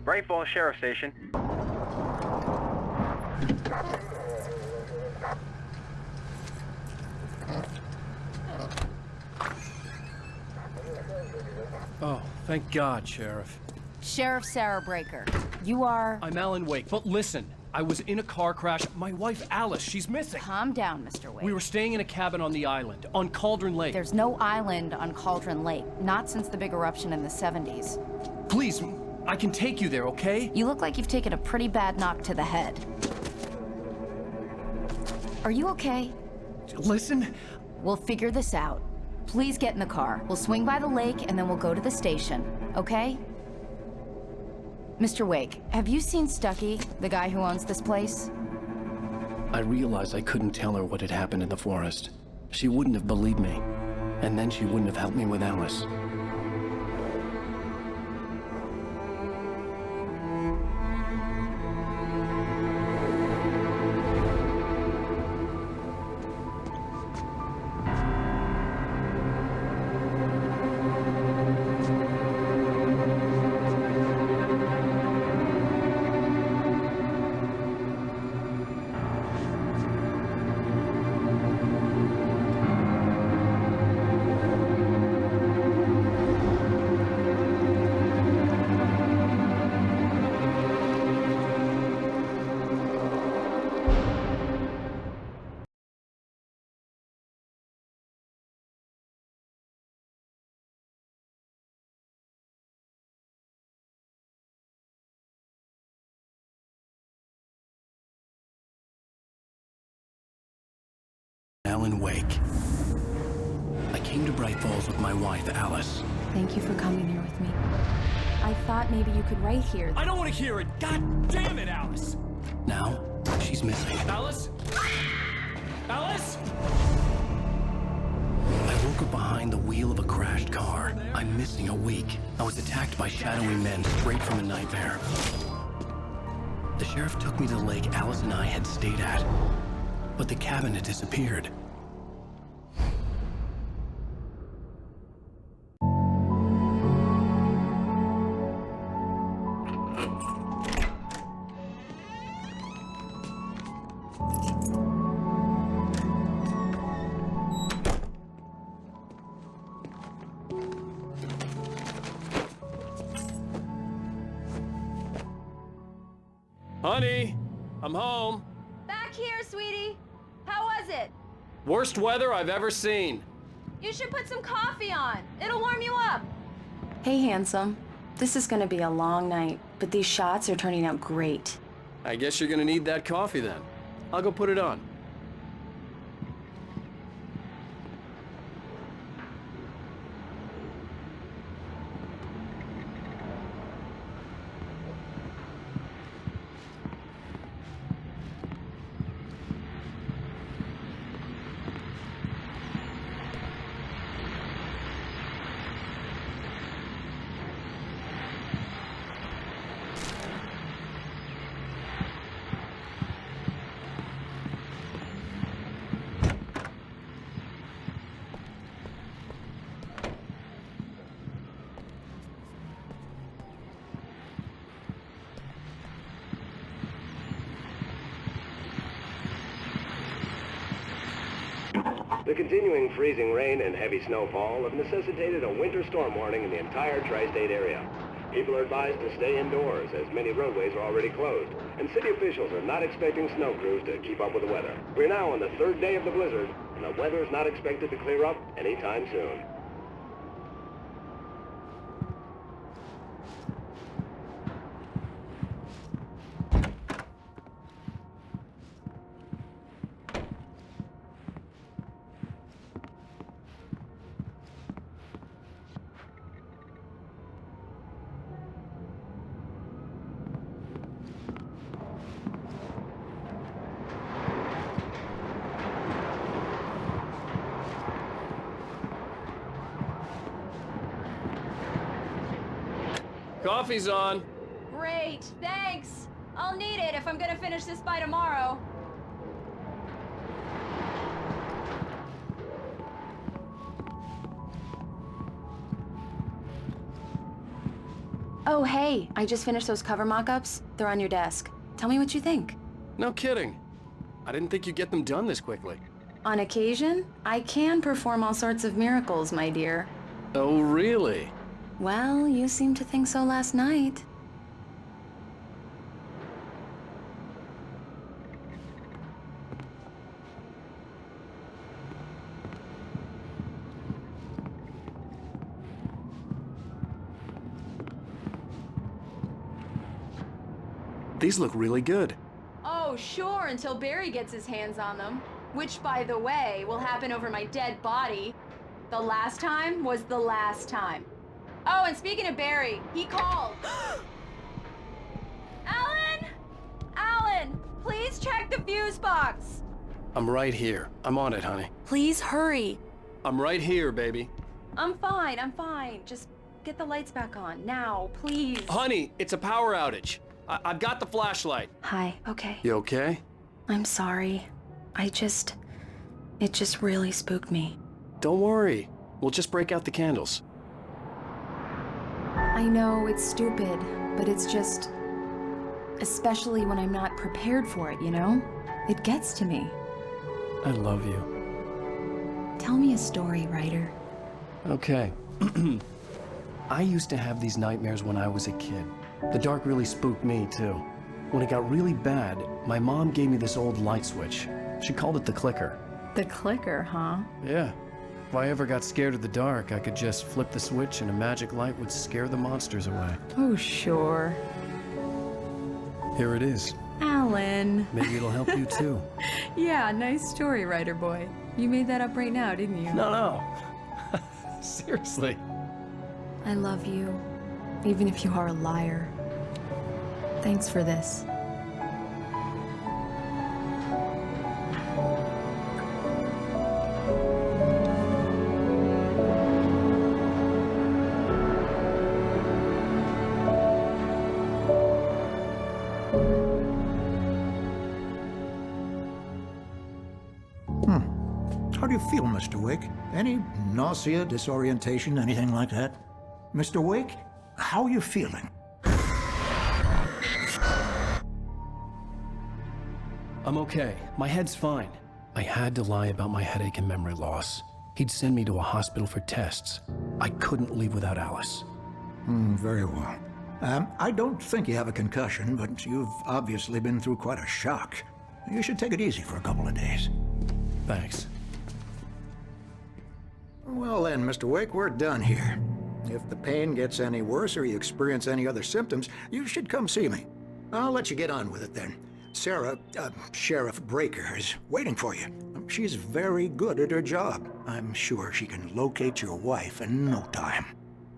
Bright Falls Sheriff Station. Oh, thank God, Sheriff. Sheriff Sarah Breaker, you are... I'm Alan Wake, but listen, I was in a car crash. My wife, Alice, she's missing. Calm down, Mr. Wake. We were staying in a cabin on the island, on Cauldron Lake. There's no island on Cauldron Lake, not since the big eruption in the 70s. Please, I can take you there, okay? You look like you've taken a pretty bad knock to the head. Are you okay? Listen. We'll figure this out. Please get in the car. We'll swing by the lake and then we'll go to the station, okay? Mr. Wake, have you seen Stucky, the guy who owns this place? I realized I couldn't tell her what had happened in the forest. She wouldn't have believed me, and then she wouldn't have helped me with Alice. Alan Wake. I came to Bright Falls with my wife, Alice. Thank you for coming here with me. I thought maybe you could write here. I don't want to hear it! God damn it, Alice! Now, she's missing. Alice? Alice? I woke up behind the wheel of a crashed car. I'm missing a week. I was attacked by shadowy men straight from a nightmare. The sheriff took me to the lake Alice and I had stayed at, but the cabin had disappeared. Honey, I'm home. Back here, sweetie. How was it? Worst weather I've ever seen. You should put some coffee on. It'll warm you up. Hey, handsome. This is gonna be a long night, but these shots are turning out great. I guess you're gonna need that coffee then. I'll go put it on. The continuing freezing rain and heavy snowfall have necessitated a winter storm warning in the entire tri-state area. People are advised to stay indoors as many roadways are already closed, and city officials are not expecting snow crews to keep up with the weather. We're now on the third day of the blizzard, and the weather is not expected to clear up anytime soon. Coffee's on. Great, thanks. I'll need it if I'm gonna finish this by tomorrow. Oh, hey, I just finished those cover mock-ups. They're on your desk. Tell me what you think. No kidding. I didn't think you'd get them done this quickly. On occasion, I can perform all sorts of miracles, my dear. Oh, really? Well, you seemed to think so last night. These look really good. Oh, sure, until Barry gets his hands on them. Which, by the way, will happen over my dead body. The last time was the last time. Oh, and speaking of Barry, he called. Alan! Alan, please check the fuse box. I'm right here. I'm on it, honey. Please hurry. I'm right here, baby. I'm fine, I'm fine. Just get the lights back on, now, please. Honey, it's a power outage. I've got the flashlight. Hi, okay. You okay? I'm sorry. It just really spooked me. Don't worry. We'll just break out the candles. I know it's stupid, but it's just... especially when I'm not prepared for it, you know? It gets to me. I love you. Tell me a story, writer. Okay. I used to have these nightmares when I was a kid. The dark really spooked me, too. When it got really bad, my mom gave me this old light switch. She called it the clicker. The clicker, huh? Yeah. If I ever got scared of the dark, I could just flip the switch and a magic light would scare the monsters away. Oh, sure. Here it is. Alan. Maybe it'll help you, too. Yeah, nice story, writer boy. You made that up right now, didn't you? No. Seriously. I love you. even if you are a liar. Thanks for this. How do you feel, Mr. Wake? Any nausea, disorientation, anything like that? Mr. Wake, how are you feeling? I'm okay. My head's fine. I had to lie about my headache and memory loss. He'd send me to a hospital for tests. I couldn't leave without Alice. Very well. I don't think you have a concussion, but you've obviously been through quite a shock. You should take it easy for a couple of days. Thanks. Well then, Mr. Wake, we're done here. If the pain gets any worse or you experience any other symptoms, you should come see me. I'll let you get on with it then. Sarah, Sheriff Breaker, is waiting for you. She's very good at her job. I'm sure she can locate your wife in no time.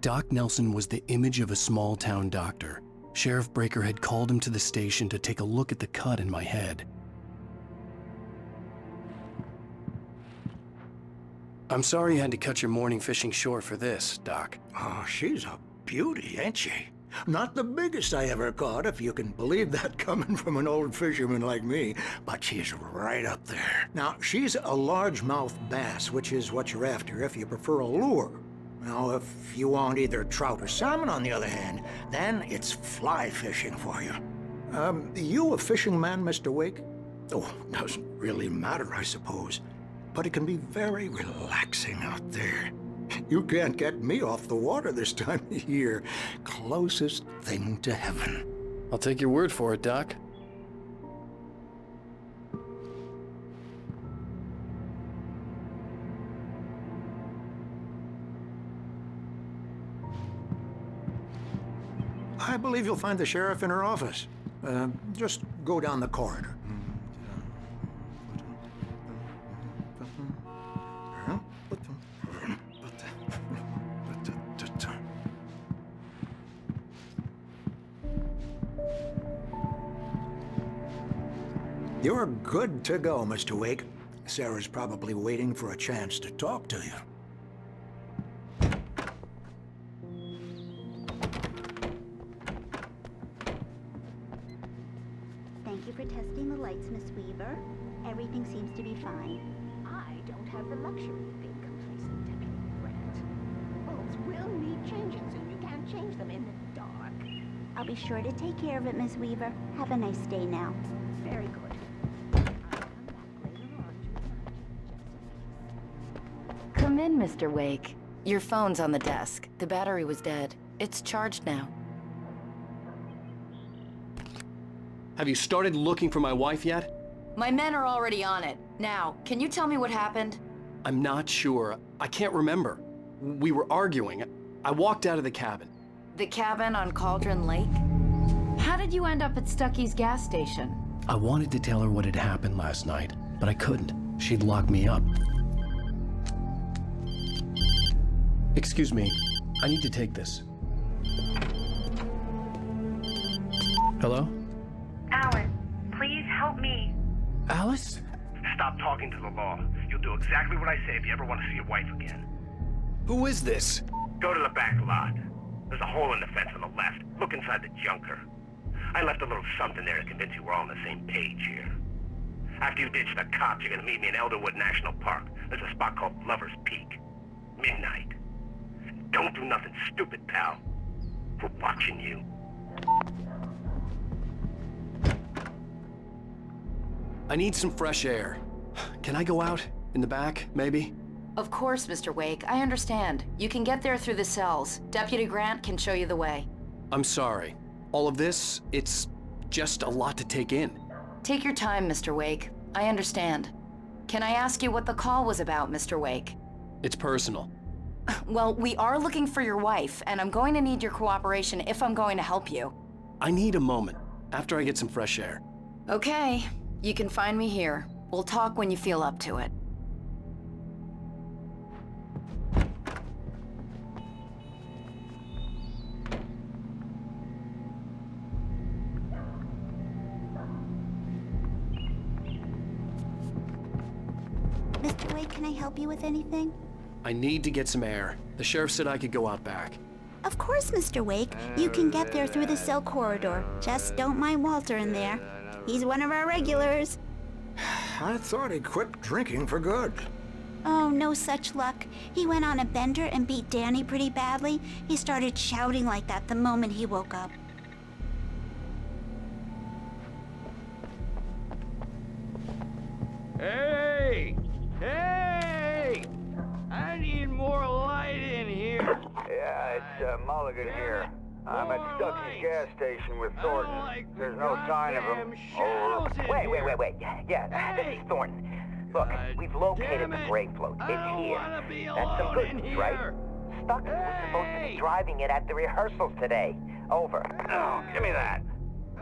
Doc Nelson was the image of a small-town doctor. Sheriff Breaker had called him to the station to take a look at the cut in my head. I'm sorry you had to cut your morning fishing short for this, Doc. Oh, she's a beauty, ain't she? Not the biggest I ever caught, if you can believe that coming from an old fisherman like me, but she's right up there. Now, she's a largemouth bass, which is what you're after if you prefer a lure. Now, if you want either trout or salmon, on the other hand, then it's fly fishing for you. You a fishing man, Mr. Wake? Oh, doesn't really matter, I suppose. But it can be very relaxing out there. You can't get me off the water this time of year. Closest thing to heaven. I'll take your word for it, Doc. I believe you'll find the sheriff in her office. Just go down the corridor. You're good to go, Mr. Wake. Sarah's probably waiting for a chance to talk to you. Thank you for testing the lights, Miss Weaver. Everything seems to be fine. I don't have the luxury of being complacent, Deputy Grant. Bulbs will need changing soon. You can't change them in the dark. I'll be sure to take care of it, Miss Weaver. Have a nice day now. Very good. Come in, Mr. Wake. Your phone's on the desk. The battery was dead. It's charged now. Have you started looking for my wife yet? My men are already on it. Now, can you tell me what happened? I'm not sure. I can't remember. We were arguing. I walked out of the cabin. The cabin on Cauldron Lake? How did you end up at Stucky's gas station? I wanted to tell her what had happened last night, but I couldn't. She'd lock me up. Excuse me. I need to take this. Hello? Alan, please help me. Alice? Stop talking to the law. You'll do exactly what I say if you ever want to see your wife again. Who is this? Go to the back lot. There's a hole in the fence on the left. Look inside the junker. I left a little something there to convince you we're all on the same page here. After you ditch the cops, you're gonna meet me in Elderwood National Park. There's a spot called Lover's Peak. Midnight. Don't do nothing stupid, pal. We're watching you. I need some fresh air. Can I go out? In the back, maybe? Of course, Mr. Wake. I understand. You can get there through the cells. Deputy Grant can show you the way. I'm sorry. All of this, it's just a lot to take in. Take your time, Mr. Wake. I understand. Can I ask you what the call was about, Mr. Wake? It's personal. Well, we are looking for your wife, and I'm going to need your cooperation if I'm going to help you. I need a moment, after I get some fresh air. Okay. You can find me here. We'll talk when you feel up to it. Mr. Wake, can I help you with anything? I need to get some air. The sheriff said I could go out back. Of course, Mr. Wake. You can get there through the cell corridor. Just don't mind Walter in there. He's one of our regulars. I thought he quit drinking for good. Oh, no such luck. He went on a bender and beat Danny pretty badly. He started shouting like that the moment he woke up. Hey! Hey! I need more light in here. Yeah, it's Mulligan here. I'm at Stucky's gas station with Thornton. There's no sign of him. Oh, wait. Yeah, this is Thornton. Look, we've located the brake float. It's here. That's some good news, right? Stucky was supposed to be driving it at the rehearsals today. Over. Oh, give me that.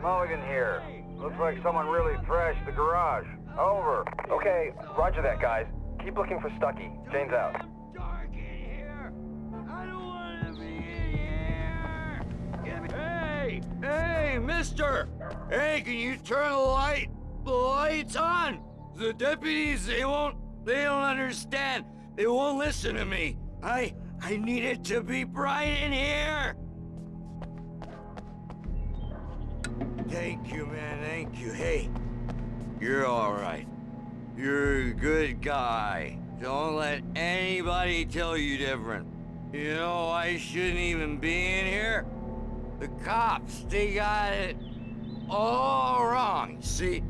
Mulligan here. Looks like someone really trashed the garage. Over. Okay, roger that, guys. Keep looking for Stucky. Jane's out. Hey, mister! Hey, can you turn the lights on? The deputies, they don't understand. They won't listen to me. I need it to be bright in here. Thank you, man, thank you. Hey, you're all right. You're a good guy. Don't let anybody tell you different. You know, I shouldn't even be in here. The cops, they got it all wrong. See,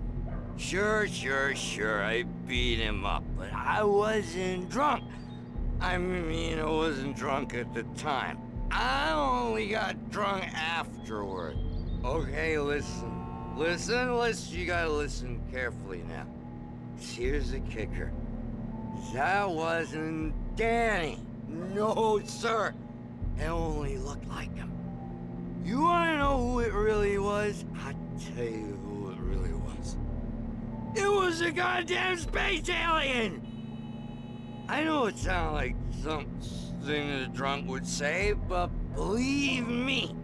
sure, I beat him up, but I wasn't drunk. I mean, I wasn't drunk at the time. I only got drunk afterward. Okay, listen, you gotta listen carefully now. Here's the kicker. That wasn't Danny. No, sir. It only looked like him. You wanna know who it really was? I'll tell you who it really was. It was a goddamn space alien! I know it sounds like something a drunk would say, but believe me,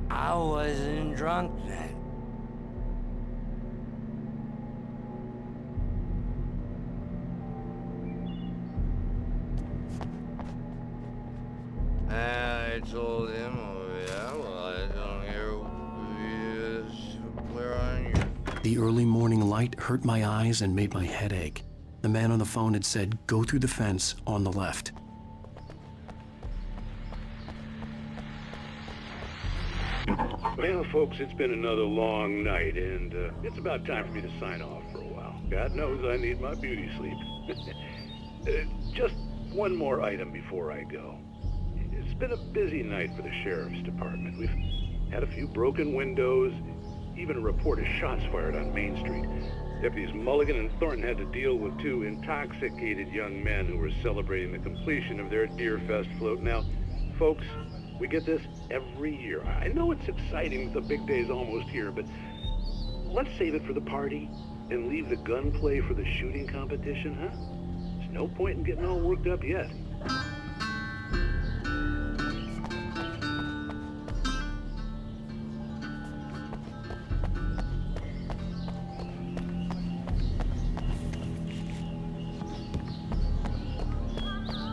I wasn't drunk then. I told him, I don't hear where on you. The early morning light hurt my eyes and made my head ache. The man on the phone had said, go through the fence on the left. Well, folks, it's been another long night, and it's about time for me to sign off for a while. God knows I need my beauty sleep. Just one more item before I go. It's been a busy night for the sheriff's department. We've had a few broken windows, even a report of shots fired on Main Street. Deputies Mulligan and Thornton had to deal with two intoxicated young men who were celebrating the completion of their Deerfest float. Now, folks, we get this every year. I know it's exciting, the big day's almost here, but let's save it for the party and leave the gunplay for the shooting competition, huh? There's no point in getting all worked up yet.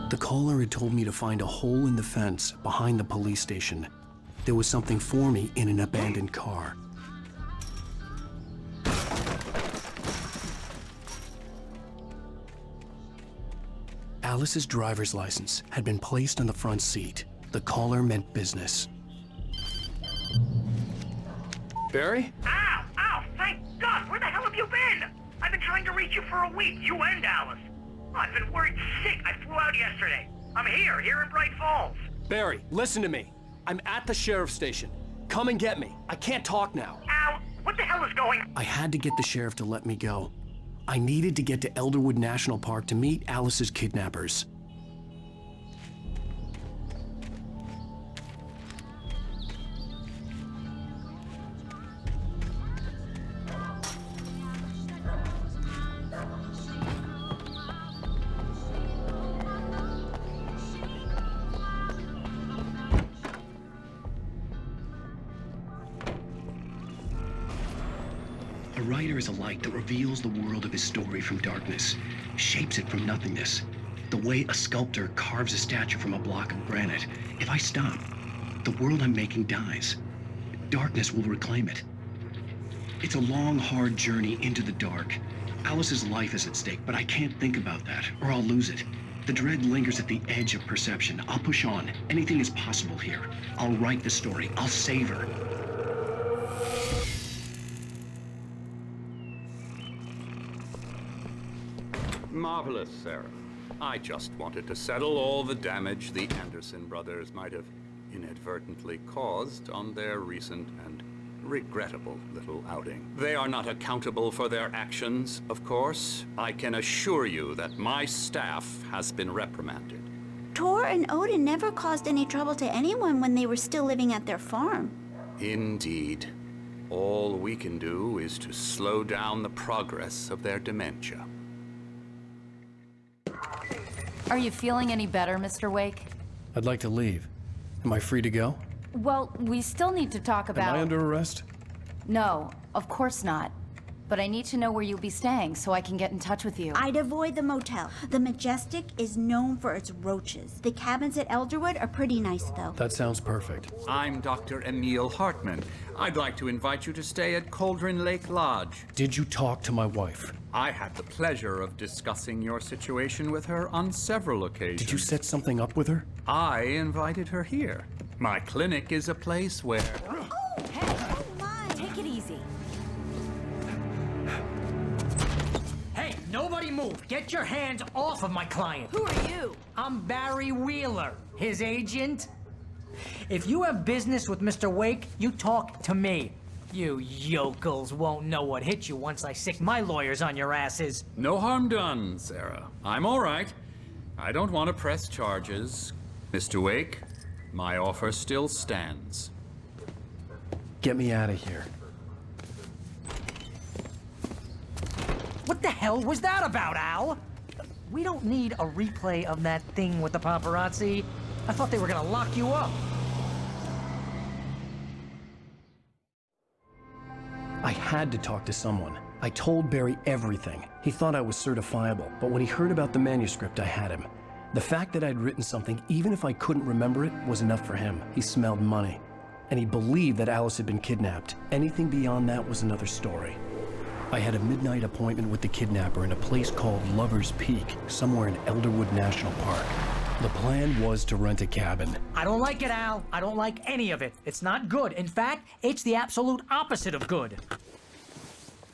The caller had told me to find a hole in the fence behind the police station. There was something for me in an abandoned car. Alice's driver's license had been placed on the front seat. The caller meant business. Barry? Ow! Ow! Thank God! Where the hell have you been? I've been trying to reach you for a week, you and Alice. Oh, I've been worried sick. I flew out yesterday. I'm here in Bright Falls. Barry, listen to me. I'm at the sheriff's station. Come and get me. I can't talk now. Ow! What the hell is going on? I had to get the sheriff to let me go. I needed to get to Elderwood National Park to meet Alice's kidnappers. A writer is a light that reveals the world of his story from darkness, shapes it from nothingness. The way a sculptor carves a statue from a block of granite. If I stop, the world I'm making dies. Darkness will reclaim it. It's a long, hard journey into the dark. Alice's life is at stake, but I can't think about that, or I'll lose it. The dread lingers at the edge of perception. I'll push on. Anything is possible here. I'll write the story. I'll save her. Marvelous, Sarah. I just wanted to settle all the damage the Anderson brothers might have inadvertently caused on their recent and regrettable little outing. They are not accountable for their actions, of course. I can assure you that my staff has been reprimanded. Tor and Odin never caused any trouble to anyone when they were still living at their farm. Indeed. All we can do is to slow down the progress of their dementia. Are you feeling any better, Mr. Wake? I'd like to leave. Am I free to go? Well, we still need to talk about... Am I under arrest? No, of course not. But I need to know where you'll be staying so I can get in touch with you. I'd avoid the motel. The Majestic is known for its roaches. The cabins at Elderwood are pretty nice, though. That sounds perfect. I'm Dr. Emil Hartman. I'd like to invite you to stay at Cauldron Lake Lodge. Did you talk to my wife? I had the pleasure of discussing your situation with her on several occasions. Did you set something up with her? I invited her here. My clinic is a place where... Oh, hey, oh my! Take it easy. Hey, nobody move! Get your hands off of my client! Who are you? I'm Barry Wheeler, his agent. If you have business with Mr. Wake, you talk to me. You yokels won't know what hit you once I sick my lawyers on your asses. No harm done, Sarah. I'm all right. I don't want to press charges. Mr. Wake, my offer still stands. Get me out of here. What the hell was that about, Al? We don't need a replay of that thing with the paparazzi. I thought they were gonna lock you up. I had to talk to someone. I told Barry everything. He thought I was certifiable, but when he heard about the manuscript, I had him. The fact that I'd written something, even if I couldn't remember it, was enough for him. He smelled money. And he believed that Alice had been kidnapped. Anything beyond that was another story. I had a midnight appointment with the kidnapper in a place called Lover's Peak, somewhere in Elderwood National Park. The plan was to rent a cabin. I don't like it, Al. I don't like any of it. It's not good. In fact, it's the absolute opposite of good.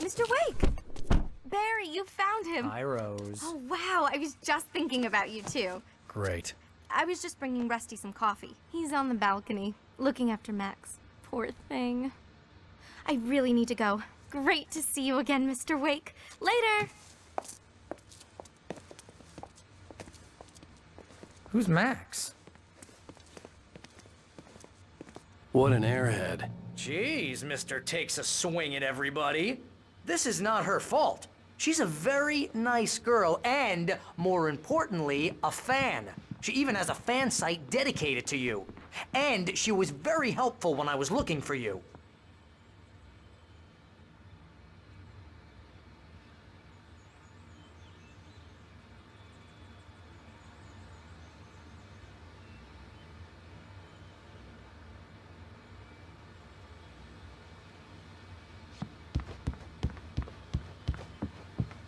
Mr. Wake! Barry, you found him. Hi, Rose. Oh, wow. I was just thinking about you, too. Great. I was just bringing Rusty some coffee. He's on the balcony, looking after Max. Poor thing. I really need to go. Great to see you again, Mr. Wake. Later! Who's Max? What an airhead. Jeez, Mr. Takes a swing at everybody. This is not her fault. She's a very nice girl and, more importantly, a fan. She even has a fan site dedicated to you. And she was very helpful when I was looking for you.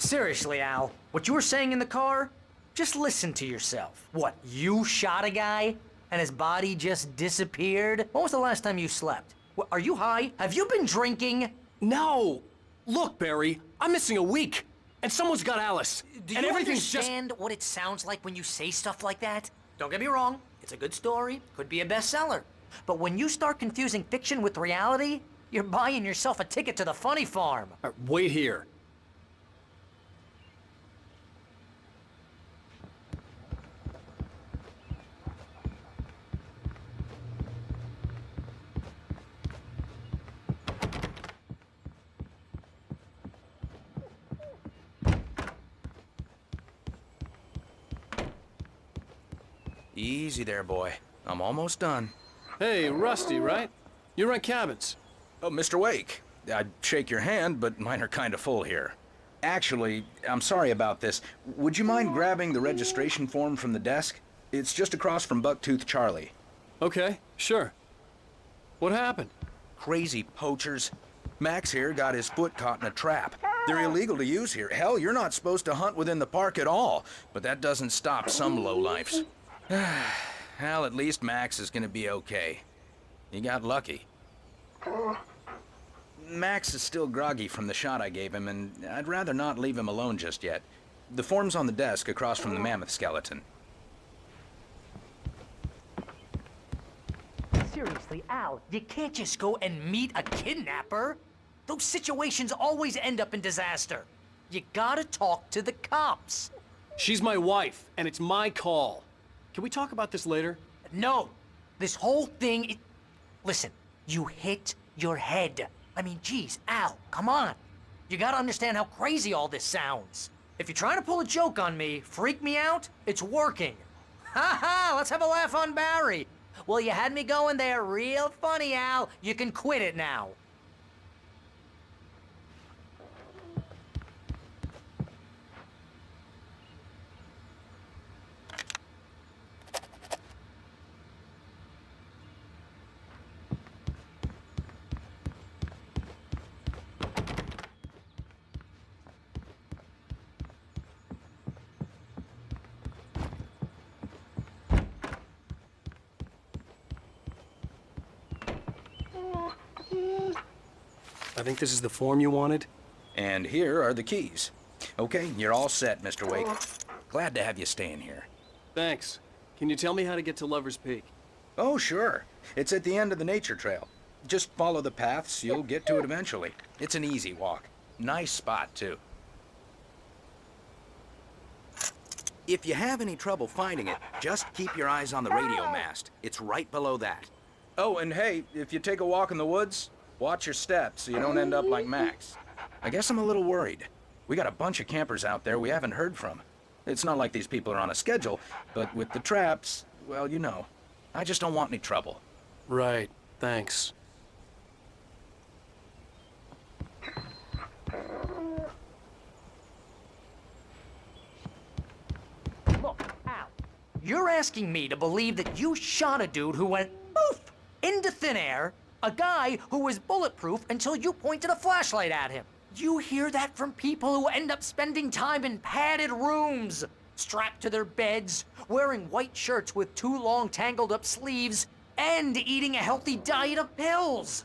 Seriously, Al, what you were saying in the car? Just listen to yourself. What, you shot a guy and his body just disappeared? When was the last time you slept? What, are you high? Have you been drinking? No! Look, Barry, I'm missing a week, and someone's got Alice. Do and you everything's understand what it sounds like when you say stuff like that? Don't get me wrong, it's a good story, could be a bestseller. But when you start confusing fiction with reality, you're buying yourself a ticket to the funny farm. Wait here. Easy there, boy. I'm almost done. Hey, Rusty, right? You rent cabins. Oh, Mr. Wake. I'd shake your hand, but mine are kind of full here. Actually, I'm sorry about this. Would you mind grabbing the registration form from the desk? It's just across from Bucktooth Charlie. Okay, sure. What happened? Crazy poachers. Max here got his foot caught in a trap. They're illegal to use here. Hell, you're not supposed to hunt within the park at all. But that doesn't stop some lowlifes. Well, at least Max is gonna be okay. He got lucky. Max is still groggy from the shot I gave him, and I'd rather not leave him alone just yet. The form's on the desk across from the mammoth skeleton. Seriously, Al, you can't just go and meet a kidnapper. Those situations always end up in disaster. You gotta talk to the cops. She's my wife, and it's my call. Can we talk about this later? No. This whole thing, Listen, you hit your head. I mean, geez, Al, come on. You gotta understand how crazy all this sounds. If you're trying to pull a joke on me, freak me out, it's working. Ha ha, let's have a laugh on Barry. Well, you had me going there real funny, Al. You can quit it now. I think this is the form you wanted. And here are the keys. Okay, you're all set, Mr. Wake. Glad to have you staying here. Thanks. Can you tell me how to get to Lover's Peak? Oh, sure. It's at the end of the nature trail. Just follow the paths, you'll get to it eventually. It's an easy walk. Nice spot, too. If you have any trouble finding it, just keep your eyes on the radio mast. It's right below that. Oh, and hey, if you take a walk in the woods, watch your steps so you don't end up like Max. I guess I'm a little worried. We got a bunch of campers out there we haven't heard from. It's not like these people are on a schedule, but with the traps, well, you know. I just don't want any trouble. Right, thanks. Look, Al, you're asking me to believe that you shot a dude who went poof into thin air, a guy who was bulletproof until you pointed a flashlight at him. You hear that from people who end up spending time in padded rooms, strapped to their beds, wearing white shirts with too long tangled up sleeves, and eating a healthy diet of pills.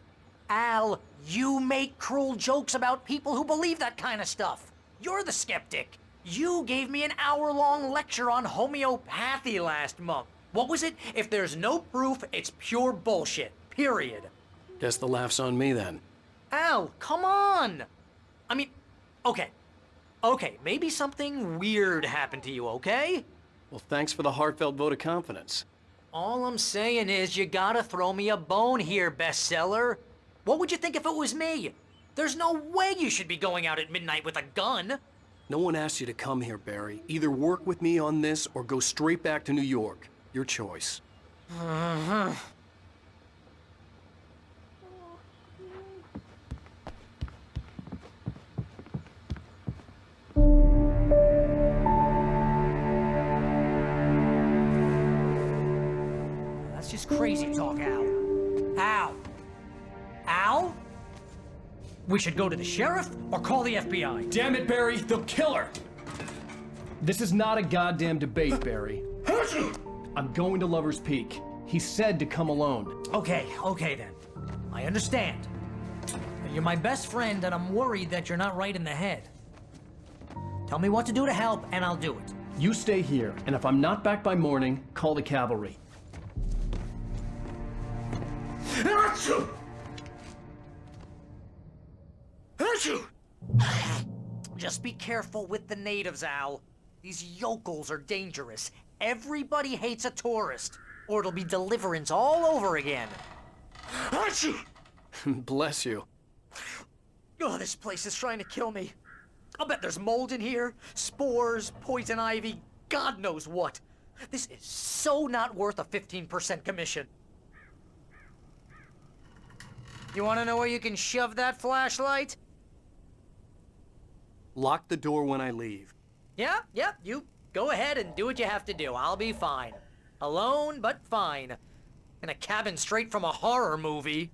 Al, you make cruel jokes about people who believe that kind of stuff. You're the skeptic. You gave me an hour-long lecture on homeopathy last month. What was it? If there's no proof, it's pure bullshit. Period. Guess the laugh's on me then. Al, come on! I mean, okay, maybe something weird happened to you, okay? Well, thanks for the heartfelt vote of confidence. All I'm saying is you gotta throw me a bone here, bestseller. What would you think if it was me? There's no way you should be going out at midnight with a gun. No one asked you to come here, Barry. Either work with me on this or go straight back to New York. Your choice. That's just crazy talk, Al. Al? Al? We should go to the sheriff or call the FBI. Damn it, Barry, they'll kill her! This is not a goddamn debate, Barry. I'm going to Lover's Peak. He said to come alone. Okay then. I understand. You're my best friend and I'm worried that you're not right in the head. Tell me what to do to help and I'll do it. You stay here, and if I'm not back by morning, call the cavalry. Just be careful with the natives, Al. These yokels are dangerous. Everybody hates a tourist, or it'll be Deliverance all over again. Bless you. Oh, this place is trying to kill me. I'll bet there's mold in here, spores, poison ivy, God knows what. This is so not worth a 15% commission. You wanna know where you can shove that flashlight? Lock the door when I leave. Yep, you go ahead and do what you have to do. I'll be fine. Alone, but fine. In a cabin straight from a horror movie.